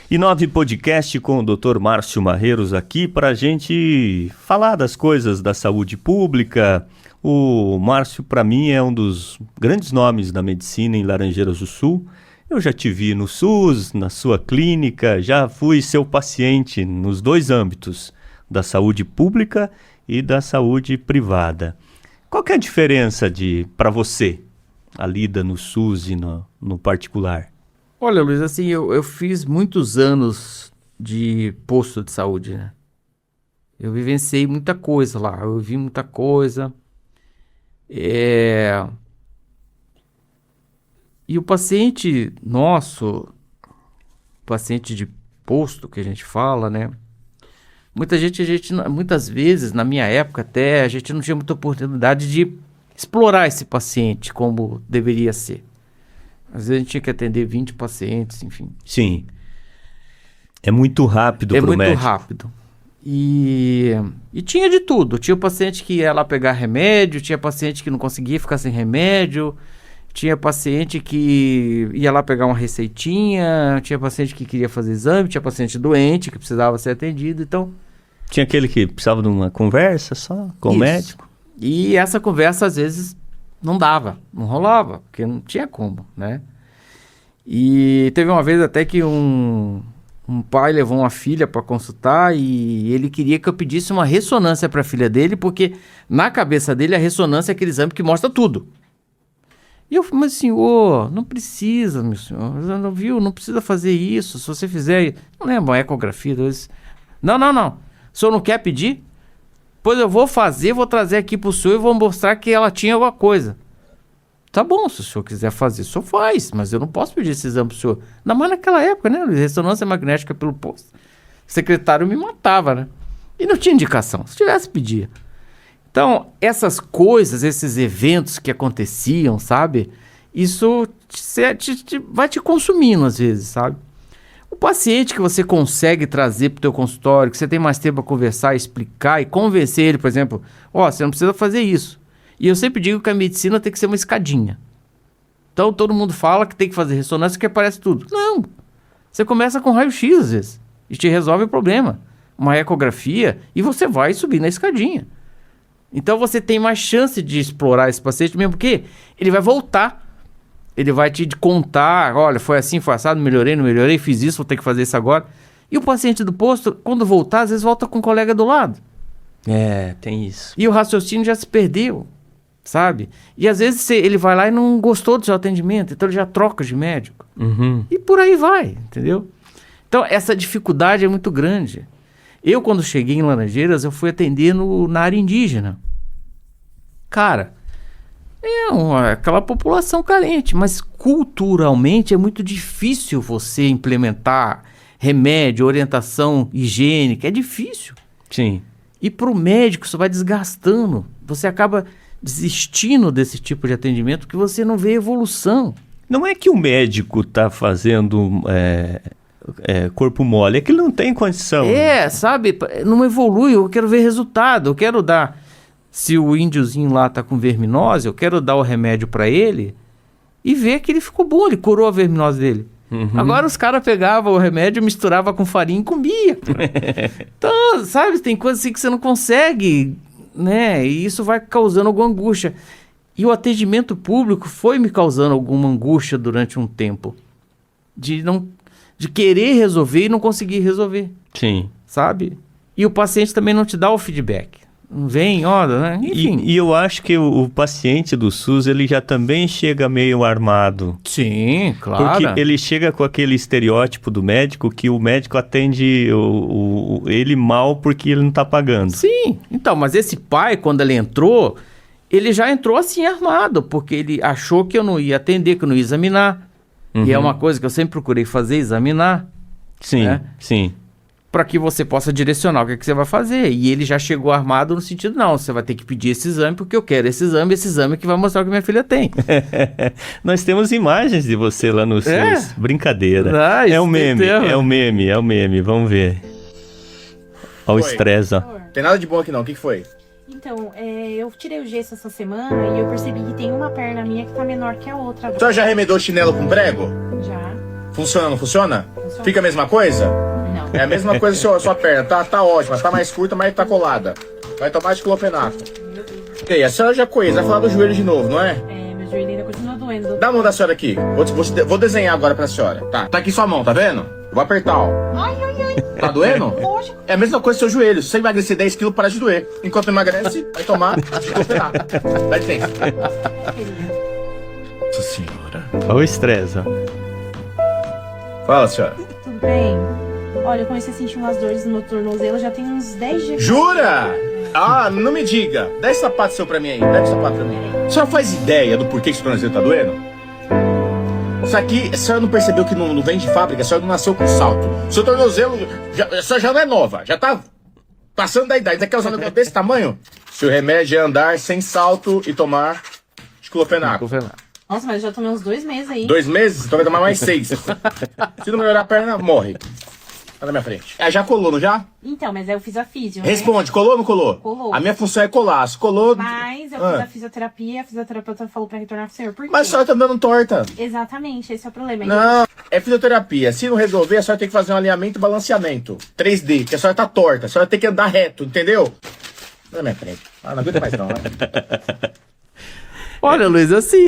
Inove Podcast com o Dr. Márcio Barreiros aqui para a gente falar das coisas da saúde pública. O Márcio, para mim, é um dos grandes nomes da medicina em Laranjeiras do Sul. Eu já te vi no SUS, na sua clínica, já fui seu paciente nos dois âmbitos, da saúde pública e da saúde privada. Qual que é a diferença para você, a lida no SUS e no particular? Olha, Luiz, assim, eu fiz muitos anos de posto de saúde, né? Eu vivenciei muita coisa lá, eu vi muita coisa. E o paciente nosso, paciente de posto que a gente fala, né? Muitas vezes, na minha época até, a gente não tinha muita oportunidade de explorar esse paciente como deveria ser. Às vezes a gente tinha que atender 20 pacientes, enfim. Sim. É muito rápido para o médico. É muito rápido. E tinha de tudo. Tinha paciente que ia lá pegar remédio, tinha paciente que não conseguia ficar sem remédio, tinha paciente que ia lá pegar uma receitinha, tinha paciente que queria fazer exame, tinha paciente doente que precisava ser atendido, então... Tinha aquele que precisava de uma conversa só com o médico. E essa conversa às vezes não dava, não rolava, porque não tinha como, né? E teve uma vez até que um Um pai levou uma filha para consultar e ele queria que eu pedisse uma ressonância para a filha dele, porque na cabeça dele a ressonância é aquele exame que mostra tudo. E eu falei, mas senhor, não precisa, meu senhor, não viu? Não precisa fazer isso. Se você fizer, não lembro, uma ecografia. Não. O senhor não quer pedir? Pois eu vou fazer, vou trazer aqui pro senhor e vou mostrar que ela tinha alguma coisa. Tá bom, se o senhor quiser fazer, o senhor faz, mas eu não posso pedir esse exame pro senhor. Ainda mais naquela época, né? Ressonância magnética pelo posto. O secretário me matava, né? E não tinha indicação. Se tivesse, pedia. Então, essas coisas, esses eventos que aconteciam, sabe? Isso vai te consumindo às vezes, sabe? O paciente que você consegue trazer pro teu consultório, que você tem mais tempo para conversar, explicar e convencer ele, por exemplo, você não precisa fazer isso. E eu sempre digo que a medicina tem que ser uma escadinha. Então todo mundo fala que tem que fazer ressonância que aparece tudo. Não. Você começa com raio-x às vezes e te resolve o problema. Uma ecografia e você vai subir na escadinha. Então você tem mais chance de explorar esse paciente mesmo, porque ele vai voltar. Ele vai te contar, olha, foi assim, foi assado, melhorei, não melhorei, fiz isso, vou ter que fazer isso agora. E o paciente do posto, quando voltar, às vezes volta com um colega do lado. Tem isso. E o raciocínio já se perdeu, sabe? E às vezes ele vai lá e não gostou do seu atendimento, então ele já troca de médico. Uhum. E por aí vai, entendeu? Então essa dificuldade é muito grande. Eu, quando cheguei em Laranjeiras, eu fui atender na área indígena. Cara, aquela população carente, mas culturalmente é muito difícil você implementar remédio, orientação higiênica, é difícil. Sim. E para o médico isso vai desgastando, você acaba desistindo desse tipo de atendimento que você não vê evolução. Não é que o médico está fazendo corpo mole, é que ele não tem condição. Sabe, não evolui, eu quero ver resultado, eu quero dar... Se o índiozinho lá tá com verminose, eu quero dar o remédio para ele e ver que ele ficou bom, ele curou a verminose dele. Uhum. Agora os caras pegavam o remédio, misturava com farinha e comia. Então, sabe, tem coisas assim que você não consegue, né? E isso vai causando alguma angústia. E o atendimento público foi me causando alguma angústia durante um tempo. De querer resolver e não conseguir resolver. Sim. Sabe? E o paciente também não te dá o feedback. Não vem, olha, né? Enfim. E eu acho que o paciente do SUS, ele já também chega meio armado. Sim, claro. Porque ele chega com aquele estereótipo do médico, que o médico atende ele mal porque ele não tá pagando. Sim, então, mas esse pai, quando ele entrou, ele já entrou assim armado, porque ele achou que eu não ia atender, que eu não ia examinar. Uhum. E é uma coisa que eu sempre procurei fazer, examinar. Sim, né? Sim. Para que você possa direcionar o que você vai fazer. E ele já chegou armado no sentido, não, você vai ter que pedir esse exame porque eu quero esse exame que vai mostrar o que minha filha tem. Nós temos imagens de você lá no SUS. Brincadeira. É um meme, vamos ver. Olha o estresse, ó. Tem nada de bom aqui não, o que foi? Então, eu tirei o gesso essa semana e eu percebi que tem uma perna minha que tá menor que a outra. A senhora já remedou chinelo com prego? Já. Funciona ou não funciona? Funciona. Fica a mesma coisa? Não. É a mesma coisa sua perna, tá ótima, tá mais curta, mas tá colada. Vai tomar diclofenaco. E aí, a senhora já conhece, vai falar do joelho de novo, não é? Meu joelho ainda continua doendo. Dá a mão da senhora aqui, vou desenhar agora pra senhora. Tá aqui sua mão, tá vendo? Vou apertar, ó. Ai. Tá doendo? Lógico. É a mesma coisa do seu joelho, se você emagrecer 10 quilos, para de doer. Enquanto emagrece, vai tomar diclofenaco. Dá licença. Nossa senhora. Olha o estresse, ó. Fala, senhora. Tudo bem? Olha, eu comecei a sentir umas dores no meu tornozelo já tem uns 10 dias. Jura? Ah, não me diga. Dá esse sapato seu pra mim aí. Dá esse sapato pra mim. A senhora faz ideia do porquê que esse tornozelo tá doendo? Isso aqui, a senhora não percebeu que não vem de fábrica, a senhora não nasceu com salto. Seu tornozelo, a senhora já não é nova, já tá passando da idade. Você quer usar um negócio desse tamanho? Seu remédio é andar sem salto e tomar diclofenaco. Nossa, mas eu já tomei uns 2 meses aí. 2 meses? Então vai tomar mais 6. Se não melhorar a perna, morre. Tá na minha frente. Já colou, não já? Então, mas aí eu fiz a físio, né? Responde, colou ou não colou? Colou. A minha função é colar. Se colou... Mas eu fiz a fisioterapia, a fisioterapeuta falou pra retornar pro senhor. Por quê? Mas a senhora tá dando torta. Exatamente, esse é o problema. Não, é fisioterapia. Se não resolver, a senhora tem que fazer um alinhamento e balanceamento. 3D, que a senhora tá torta. A senhora tem que andar reto, entendeu? Não é minha frente. Não aguento mais não, né? Olha, Luiz, assim,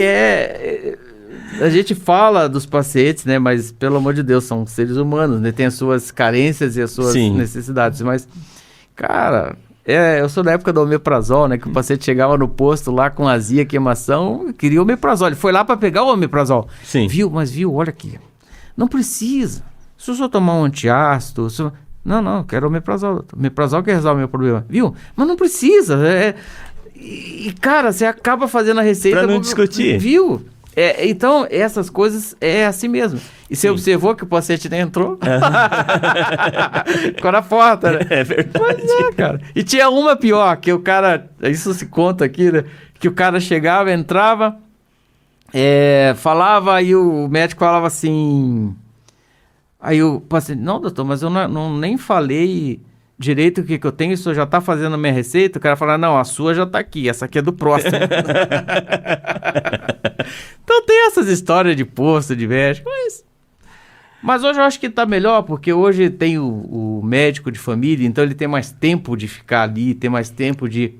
A gente fala dos pacientes, né? Mas, pelo amor de Deus, são seres humanos, né? Tem as suas carências e as suas necessidades. Mas, cara, eu sou da época do omeprazol, né? Que o paciente chegava no posto lá com azia, queimação, queria omeprazol. Ele foi lá para pegar o omeprazol. Sim. Viu, olha aqui. Não precisa. Se eu só tomar um antiácido... Não, eu quero omeprazol. Omeprazol que resolve o meu problema. Viu? Mas não precisa. E, cara, você acaba fazendo a receita... Pra não discutir. Viu? Então, essas coisas é assim mesmo. E você observou que o paciente nem entrou? Ficou na porta, né? É verdade. Pois é, cara. E tinha uma pior, que o cara... Isso se conta aqui, né? Que o cara chegava, entrava, falava, e o médico falava assim... Aí o paciente... Não, doutor, mas eu nem falei... direito o que eu tenho, isso já tá fazendo a minha receita, o cara fala, não, a sua já tá aqui, essa aqui é do próximo. Então tem essas histórias de posto, de médico, mas hoje eu acho que tá melhor, porque hoje tem o médico de família, então ele tem mais tempo de ficar ali, tem mais tempo de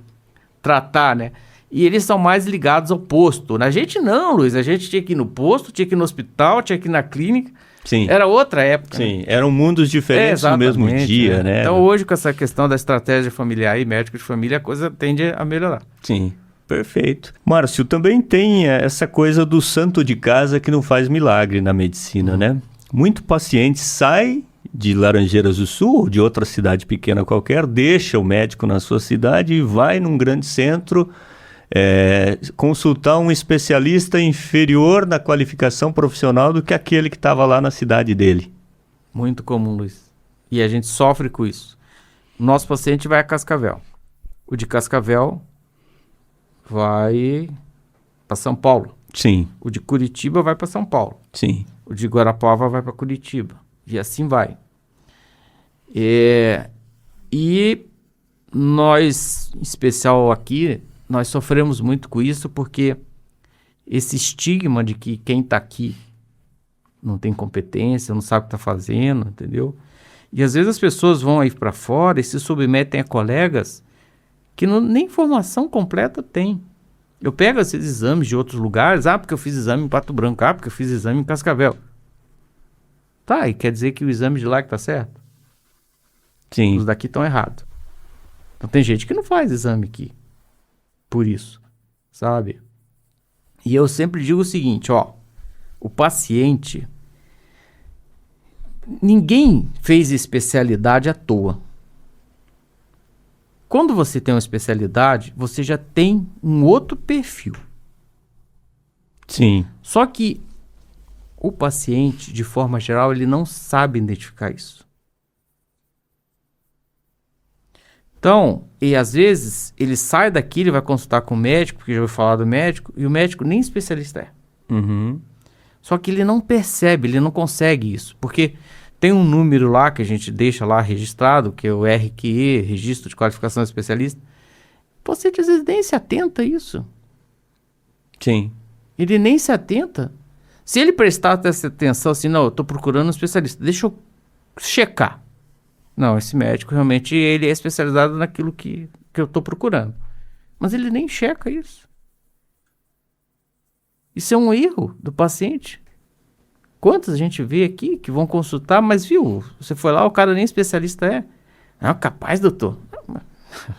tratar, né? E eles são mais ligados ao posto. A gente não, Luiz, a gente tinha que ir no posto, tinha que ir no hospital, tinha que ir na clínica. Sim. Era outra época. Sim, né? Eram mundos diferentes no mesmo dia, né? Então hoje com essa questão da estratégia familiar e médico de família, a coisa tende a melhorar. Sim, perfeito. Márcio, também tem essa coisa do santo de casa que não faz milagre na medicina, né? Muito paciente sai de Laranjeiras do Sul ou de outra cidade pequena qualquer, deixa o médico na sua cidade e vai num grande centro consultar um especialista inferior na qualificação profissional do que aquele que estava lá na cidade dele. Muito comum, Luiz. E a gente sofre com isso. O nosso paciente vai a Cascavel. O de Cascavel vai para São Paulo. Sim. O de Curitiba vai para São Paulo. Sim. O de Guarapuava vai para Curitiba. E assim vai. E nós, em especial aqui, nós sofremos muito com isso porque esse estigma de que quem está aqui não tem competência, não sabe o que está fazendo, entendeu? E às vezes as pessoas vão aí para fora e se submetem a colegas que nem informação completa tem. Eu pego esses exames de outros lugares, porque eu fiz exame em Pato Branco, porque eu fiz exame em Cascavel. Tá, e quer dizer que o exame de lá que está certo? Sim. Os daqui estão errados. Então tem gente que não faz exame aqui. Por isso, sabe? E eu sempre digo o seguinte, o paciente, ninguém fez especialidade à toa. Quando você tem uma especialidade, você já tem um outro perfil. Sim. Só que o paciente, de forma geral, ele não sabe identificar isso. Então, e às vezes, ele sai daqui, ele vai consultar com o médico, porque já ouviu falar do médico, e o médico nem especialista é. Uhum. Só que ele não percebe, ele não consegue isso, porque tem um número lá que a gente deixa lá registrado, que é o RQE, Registro de Qualificação Especialista. O paciente às vezes nem se atenta a isso. Sim. Ele nem se atenta. Se ele prestar essa atenção assim, não, eu estou procurando um especialista, deixa eu checar. Não, esse médico realmente ele é especializado naquilo que eu estou procurando. Mas ele nem checa isso. Isso é um erro do paciente. Quantos a gente vê aqui que vão consultar, mas viu, você foi lá, o cara nem especialista é. Não, capaz, doutor.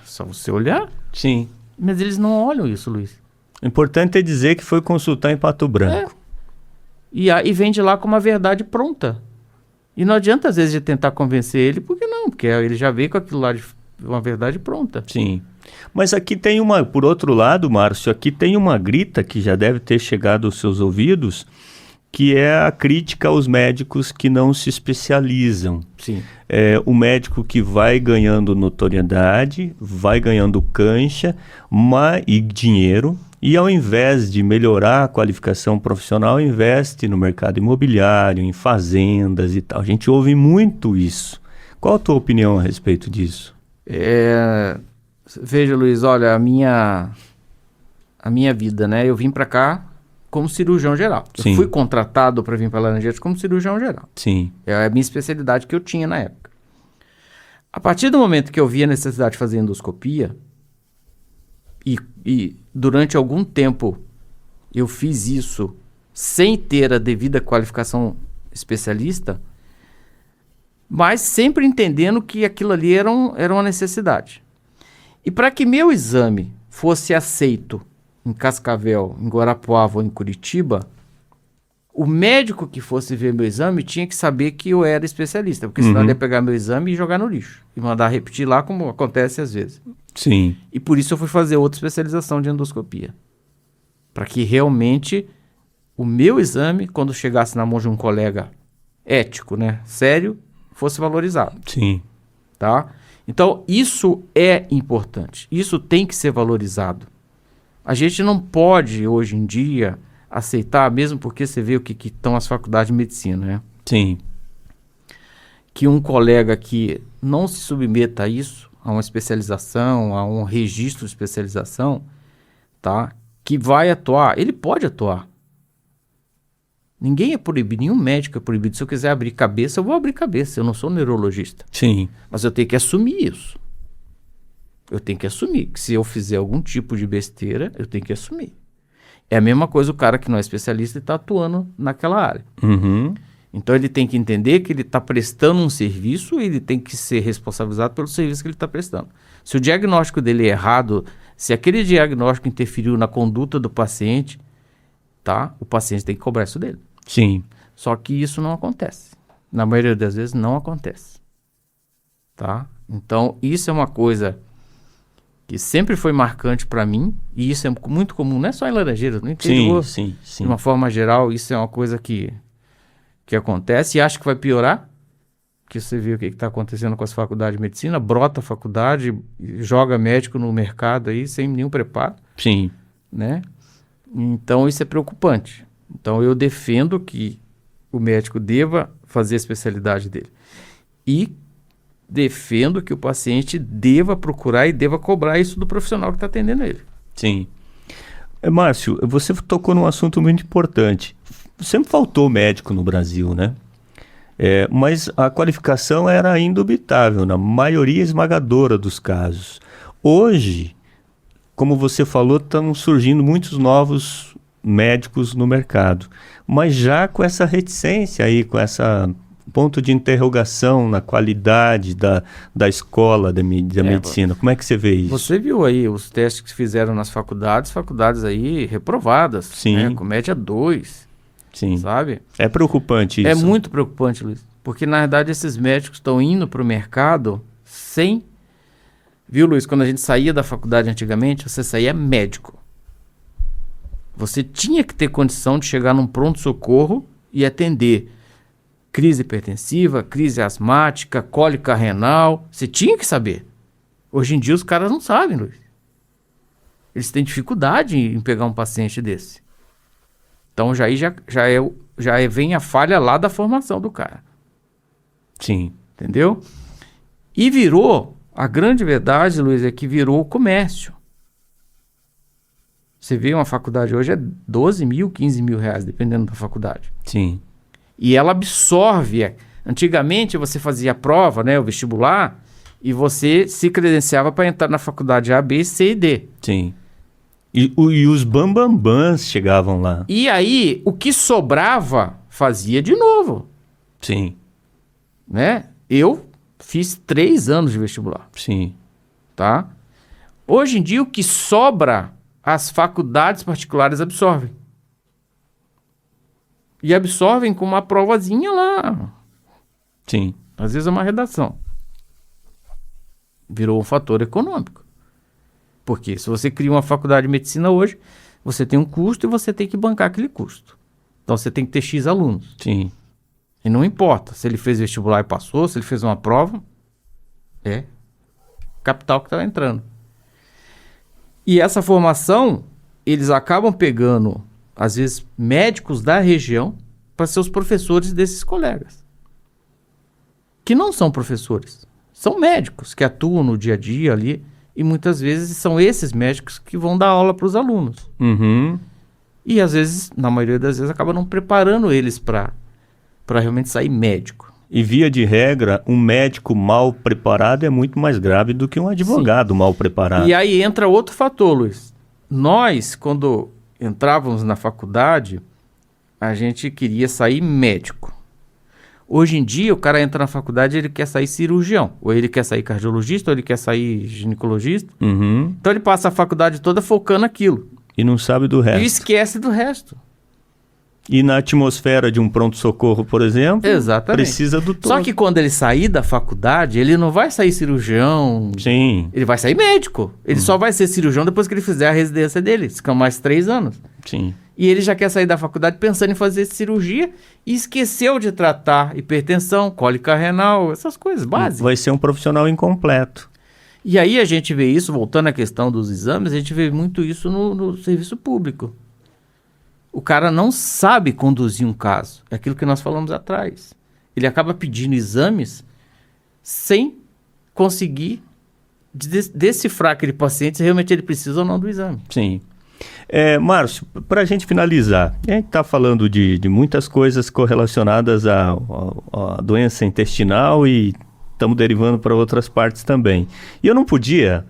Só você olhar. Sim. Mas eles não olham isso, Luiz. O importante é dizer que foi consultar em Pato Branco. E vem de lá com uma verdade pronta. E não adianta, às vezes, de tentar convencer ele, porque ele já veio com aquilo lá de uma verdade pronta. Sim. Mas aqui tem por outro lado, Márcio, aqui tem uma grita que já deve ter chegado aos seus ouvidos, que é a crítica aos médicos que não se especializam. Sim. O médico que vai ganhando notoriedade, vai ganhando cancha e dinheiro, e ao invés de melhorar a qualificação profissional, investe no mercado imobiliário, em fazendas e tal. A gente ouve muito isso. Qual a tua opinião a respeito disso? Veja, Luiz, olha, a minha vida, né? Eu vim para cá como cirurgião geral. Sim. Eu fui contratado para vir para Laranjeiras como cirurgião geral. Sim. É a minha especialidade que eu tinha na época. A partir do momento que eu vi a necessidade de fazer endoscopia, e durante algum tempo eu fiz isso sem ter a devida qualificação especialista, mas sempre entendendo que aquilo ali era uma necessidade. E para que meu exame fosse aceito em Cascavel, em Guarapuava ou em Curitiba, o médico que fosse ver meu exame tinha que saber que eu era especialista, porque senão ele ia pegar meu exame e jogar no lixo, e mandar repetir lá, como acontece às vezes. Sim. E por isso eu fui fazer outra especialização de endoscopia, para que realmente o meu exame, quando chegasse na mão de um colega ético, né, sério, fosse valorizado. Sim. Tá? Então, isso é importante. Isso tem que ser valorizado. A gente não pode, hoje em dia, aceitar, mesmo porque você vê o que estão as faculdades de medicina, né? Sim. Que um colega que não se submeta a isso, a uma especialização, a um registro de especialização, tá? Que vai atuar, ele pode atuar. Ninguém é proibido, nenhum médico é proibido. Se eu quiser abrir cabeça, eu vou abrir cabeça. Eu não sou neurologista. Sim. Mas eu tenho que assumir isso. Eu tenho que assumir que se eu fizer algum tipo de besteira, eu tenho que assumir. É a mesma coisa o cara que não é especialista e está atuando naquela área. Uhum. Então ele tem que entender que ele está prestando um serviço e ele tem que ser responsabilizado pelo serviço que ele está prestando. Se o diagnóstico dele é errado, se aquele diagnóstico interferiu na conduta do paciente, tá? O paciente tem que cobrar isso dele. Sim. Só que isso não acontece. Na maioria das vezes não acontece. Tá? Então, isso é uma coisa que sempre foi marcante para mim, e isso é muito comum, não é só em Laranjeiras, no interior, Sim. de uma forma geral, isso é uma coisa que acontece, e acho que vai piorar, que você vê o que está acontecendo com as faculdades de medicina, brota a faculdade, joga médico no mercado aí, sem nenhum preparo. Sim. Né? Então, isso é preocupante. Então, eu defendo que o médico deva fazer a especialidade dele. E defendo que o paciente deva procurar e deva cobrar isso do profissional que está atendendo ele. Sim. Márcio, você tocou num assunto muito importante. Sempre faltou médico no Brasil, né? Mas a qualificação era indubitável, na maioria esmagadora dos casos. Hoje, como você falou, estão surgindo muitos novos médicos no mercado, mas já com essa reticência aí, com essa ponto de interrogação na qualidade da escola da medicina. Como é que você vê isso? Você viu aí os testes que se fizeram nas faculdades aí reprovadas, Sim. Né, com média 2, Sim. sabe? É preocupante isso. É muito preocupante, Luiz, porque na verdade esses médicos estão indo para o mercado sem... Viu, Luiz, quando a gente saía da faculdade antigamente, você saía médico. Você tinha que ter condição de chegar num pronto-socorro e atender crise hipertensiva, crise asmática, cólica renal. Você tinha que saber. Hoje em dia os caras não sabem, Luiz. Eles têm dificuldade em pegar um paciente desse. Então vem a falha lá da formação do cara. Sim. Entendeu? E virou, a grande verdade, Luiz, é que virou o comércio. Você vê uma faculdade hoje é 12 mil, 15 mil reais, dependendo da faculdade. Sim. E ela absorve. Antigamente você fazia a prova, né, o vestibular, e você se credenciava para entrar na faculdade A, B, C e D. Sim. E os bambambãs chegavam lá. E aí, o que sobrava, fazia de novo. Sim. Né? Eu fiz 3 anos de vestibular. Sim. Tá? Hoje em dia, o que sobra, as faculdades particulares absorvem. E absorvem com uma provazinha lá. Sim. Às vezes é uma redação. Virou um fator econômico. Porque se você cria uma faculdade de medicina hoje, você tem um custo e você tem que bancar aquele custo. Então você tem que ter X alunos. Sim. E não importa se ele fez vestibular e passou, se ele fez uma prova, é capital que está entrando. E essa formação, eles acabam pegando, às vezes, médicos da região para ser os professores desses colegas. Que não são professores, são médicos que atuam no dia a dia ali e muitas vezes são esses médicos que vão dar aula para os alunos. Uhum. E às vezes, na maioria das vezes, acaba não preparando eles para realmente sair médico. E via de regra, um médico mal preparado é muito mais grave do que um advogado mal preparado. E aí entra outro fator, Luiz. Nós, quando entrávamos na faculdade, a gente queria sair médico. Hoje em dia, o cara entra na faculdade e ele quer sair cirurgião. Ou ele quer sair cardiologista, ou ele quer sair ginecologista. Uhum. Então ele passa a faculdade toda focando naquilo. E não sabe do resto. E esquece do resto. E na atmosfera de um pronto-socorro, por exemplo, Exatamente. precisa do todo. Só que quando ele sair da faculdade, ele não vai sair cirurgião. Sim, Ele vai sair médico. Ele só vai ser cirurgião depois que ele fizer a residência dele. Ficam mais 3 anos. sim. E ele já quer sair da faculdade pensando em fazer cirurgia e esqueceu de tratar hipertensão, cólica renal, essas coisas básicas. Vai ser um profissional incompleto. E aí a gente vê isso, voltando à questão dos exames, a gente vê muito isso no serviço público. O cara não sabe conduzir um caso. É aquilo que nós falamos atrás. Ele acaba pedindo exames sem conseguir decifrar aquele paciente se realmente ele precisa ou não do exame. Sim. Márcio, para a gente finalizar, a gente está falando de muitas coisas correlacionadas à doença intestinal e estamos derivando para outras partes também. E eu não podia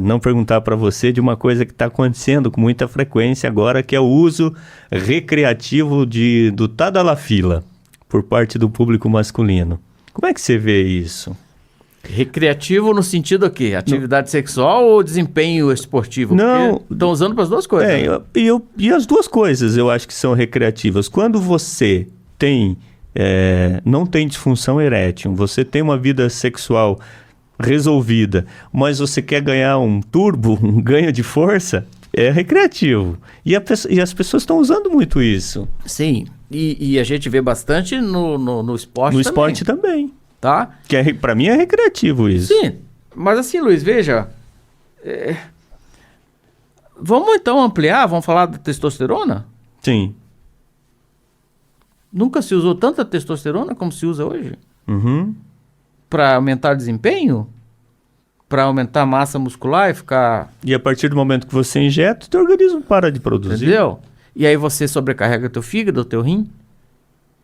não perguntar para você de uma coisa que está acontecendo com muita frequência agora, que é o uso recreativo do Tadalafila por parte do público masculino. Como é que você vê isso? Recreativo no sentido o quê? Atividade sexual ou desempenho esportivo? Não. Estão usando para as duas coisas. Né? E as duas coisas eu acho que são recreativas. Quando você não tem disfunção erétil, você tem uma vida sexual resolvida, mas você quer ganhar um turbo, um ganho de força, é recreativo. E as pessoas estão usando muito isso. Sim. E a gente vê bastante no esporte No também. esporte também. Tá? Que para mim é recreativo isso. Sim, mas assim, Luiz, veja, vamos então ampliar, vamos falar da testosterona? Sim. Nunca se usou tanta testosterona como se usa hoje? Uhum. Para aumentar desempenho? Para aumentar a massa muscular e ficar... E a partir do momento que você injeta, o teu organismo para de produzir. Entendeu? E aí você sobrecarrega teu fígado, teu rim,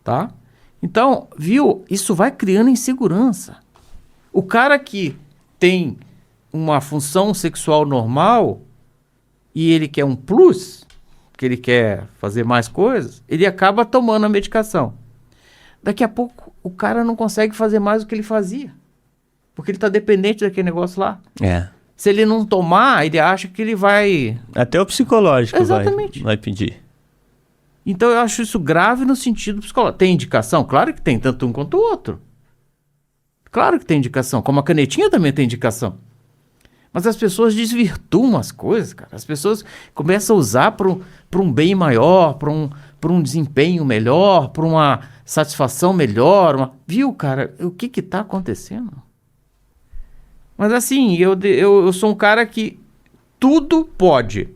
tá? Então, viu? Isso vai criando insegurança. O cara que tem uma função sexual normal e ele quer um plus, que ele quer fazer mais coisas, ele acaba tomando a medicação. Daqui a pouco, o cara não consegue fazer mais do que ele fazia. Porque ele está dependente daquele negócio lá. Se ele não tomar, ele acha que ele vai... Até o psicológico Exatamente. vai pedir. Então eu acho isso grave no sentido psicológico. Tem indicação? Claro que tem, tanto um quanto o outro. Claro que tem indicação. Como a canetinha também tem indicação. Mas as pessoas desvirtuam as coisas, cara. As pessoas começam a usar para um bem maior, para um desempenho melhor, para uma satisfação melhor. Viu, cara? O que está acontecendo? Mas assim, eu sou um cara que tudo pode.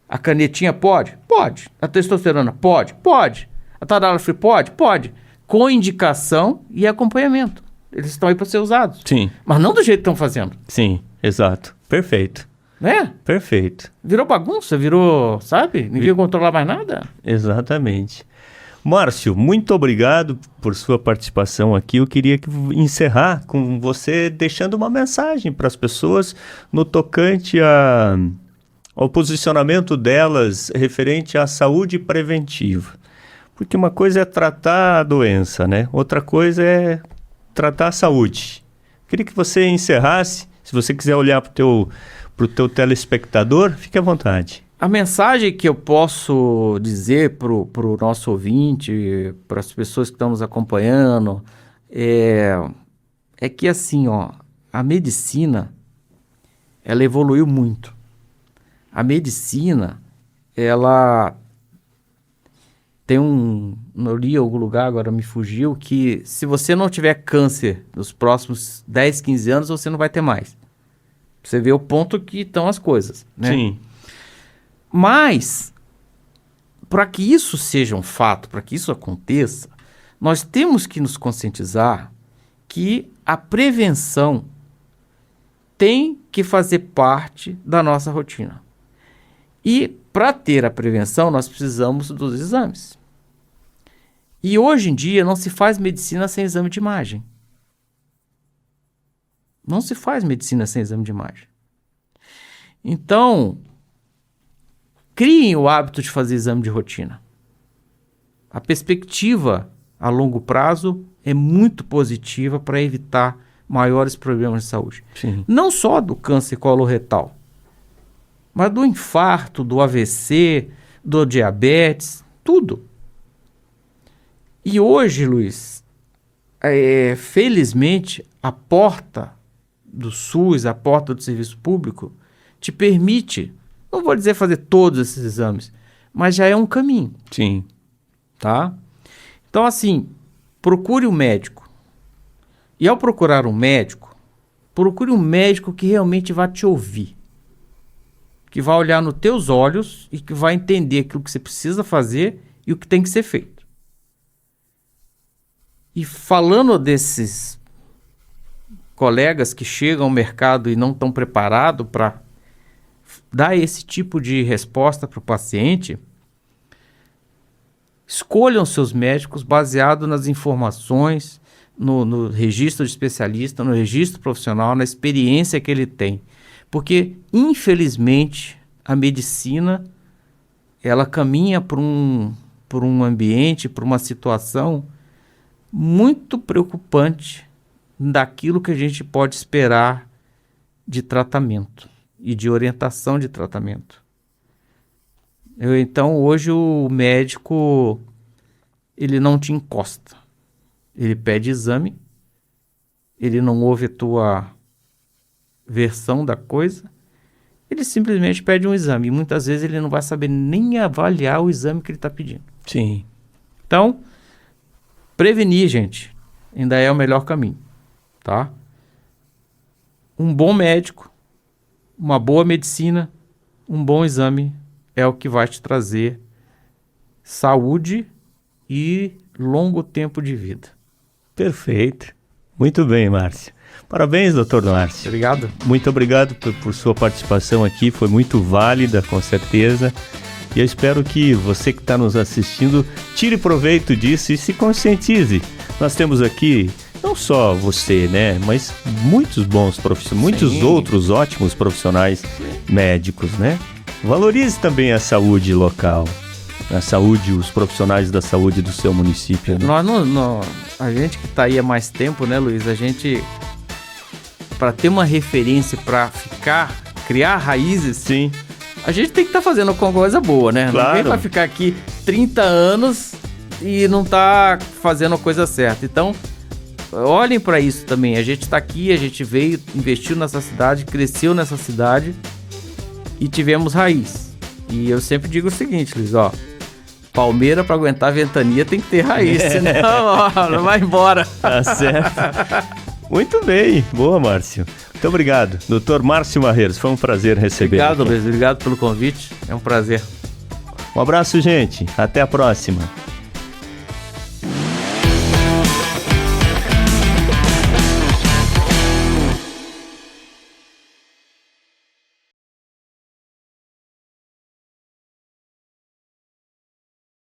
A canetinha pode? Pode. A testosterona pode? Pode. A Tadalafila pode? Pode. Com indicação e acompanhamento. Eles estão aí para ser usados. Sim. Mas não do jeito que estão fazendo. Sim, exato. Perfeito. Né? Perfeito. Virou bagunça, virou, sabe? Ninguém controlar mais nada. Exatamente. Márcio, muito obrigado por sua participação aqui. Eu queria encerrar com você deixando uma mensagem para as pessoas no tocante ao posicionamento delas referente à saúde preventiva. Porque uma coisa é tratar a doença, né? Outra coisa é tratar a saúde. Queria que você encerrasse. Se você quiser olhar para o teu telespectador, fique à vontade. A mensagem que eu posso dizer para o nosso ouvinte, para as pessoas que estão nos acompanhando, é que assim, ó, a medicina, ela evoluiu muito. A medicina, ela tem eu li em algum lugar, agora me fugiu, que se você não tiver câncer nos próximos 10, 15 anos, você não vai ter mais. Você vê o ponto que estão as coisas, né? Sim. Mas, para que isso seja um fato, para que isso aconteça, nós temos que nos conscientizar que a prevenção tem que fazer parte da nossa rotina. E para ter a prevenção, nós precisamos dos exames. E hoje em dia não se faz medicina sem exame de imagem. Não se faz medicina sem exame de imagem. Então, criem o hábito de fazer exame de rotina. A perspectiva a longo prazo é muito positiva para evitar maiores problemas de saúde. Sim. Não só do câncer coloretal, mas do infarto, do AVC, do diabetes, tudo. E hoje, Luiz, felizmente, a porta do SUS, a porta do serviço público, te permite, não vou dizer fazer todos esses exames, mas já é um caminho. Sim. Tá? Então, assim, procure um médico. E ao procurar um médico, procure um médico que realmente vai te ouvir. Que vai olhar nos teus olhos e que vai entender aquilo que você precisa fazer e o que tem que ser feito. E falando desses colegas que chegam ao mercado e não estão preparados para dar esse tipo de resposta para o paciente, escolham seus médicos baseado nas informações, no registro de especialista, no registro profissional, na experiência que ele tem. Porque, infelizmente, a medicina ela caminha por um ambiente, por uma situação muito preocupante daquilo que a gente pode esperar de tratamento e de orientação de tratamento. Então, hoje o médico, ele não te encosta. Ele pede exame, ele não ouve a tua versão da coisa, ele simplesmente pede um exame. E muitas vezes ele não vai saber nem avaliar o exame que ele está pedindo. Sim. Então, prevenir, gente, ainda é o melhor caminho, tá? Um bom médico, uma boa medicina, um bom exame é o que vai te trazer saúde e longo tempo de vida. Perfeito. Muito bem, Márcio. Parabéns, doutor Márcio. Obrigado. Muito obrigado por sua participação aqui, foi muito válida, com certeza. E eu espero que você que está nos assistindo tire proveito disso e se conscientize. Nós temos aqui não só você, né, mas muitos bons profissionais, muitos outros ótimos profissionais médicos, né? Valorize também a saúde local, a saúde, os profissionais da saúde do seu município. Né? A gente que está aí há mais tempo, né, Luiz? A gente, para ter uma referência, para criar raízes, sim, a gente tem que estar fazendo alguma coisa boa, né? Claro. Ninguém vai ficar aqui 30 anos e não tá fazendo a coisa certa. Então, olhem para isso também. A gente está aqui, a gente veio, investiu nessa cidade, cresceu nessa cidade e tivemos raiz. E eu sempre digo o seguinte, Luiz, ó, palmeira para aguentar a ventania tem que ter raiz, senão ó, não vai embora. Tá certo. Muito bem, boa, Márcio. Muito obrigado, Dr. Márcio Marreiros, foi um prazer receber. Obrigado, Luiz, obrigado pelo convite, é um prazer. Um abraço, gente, até a próxima.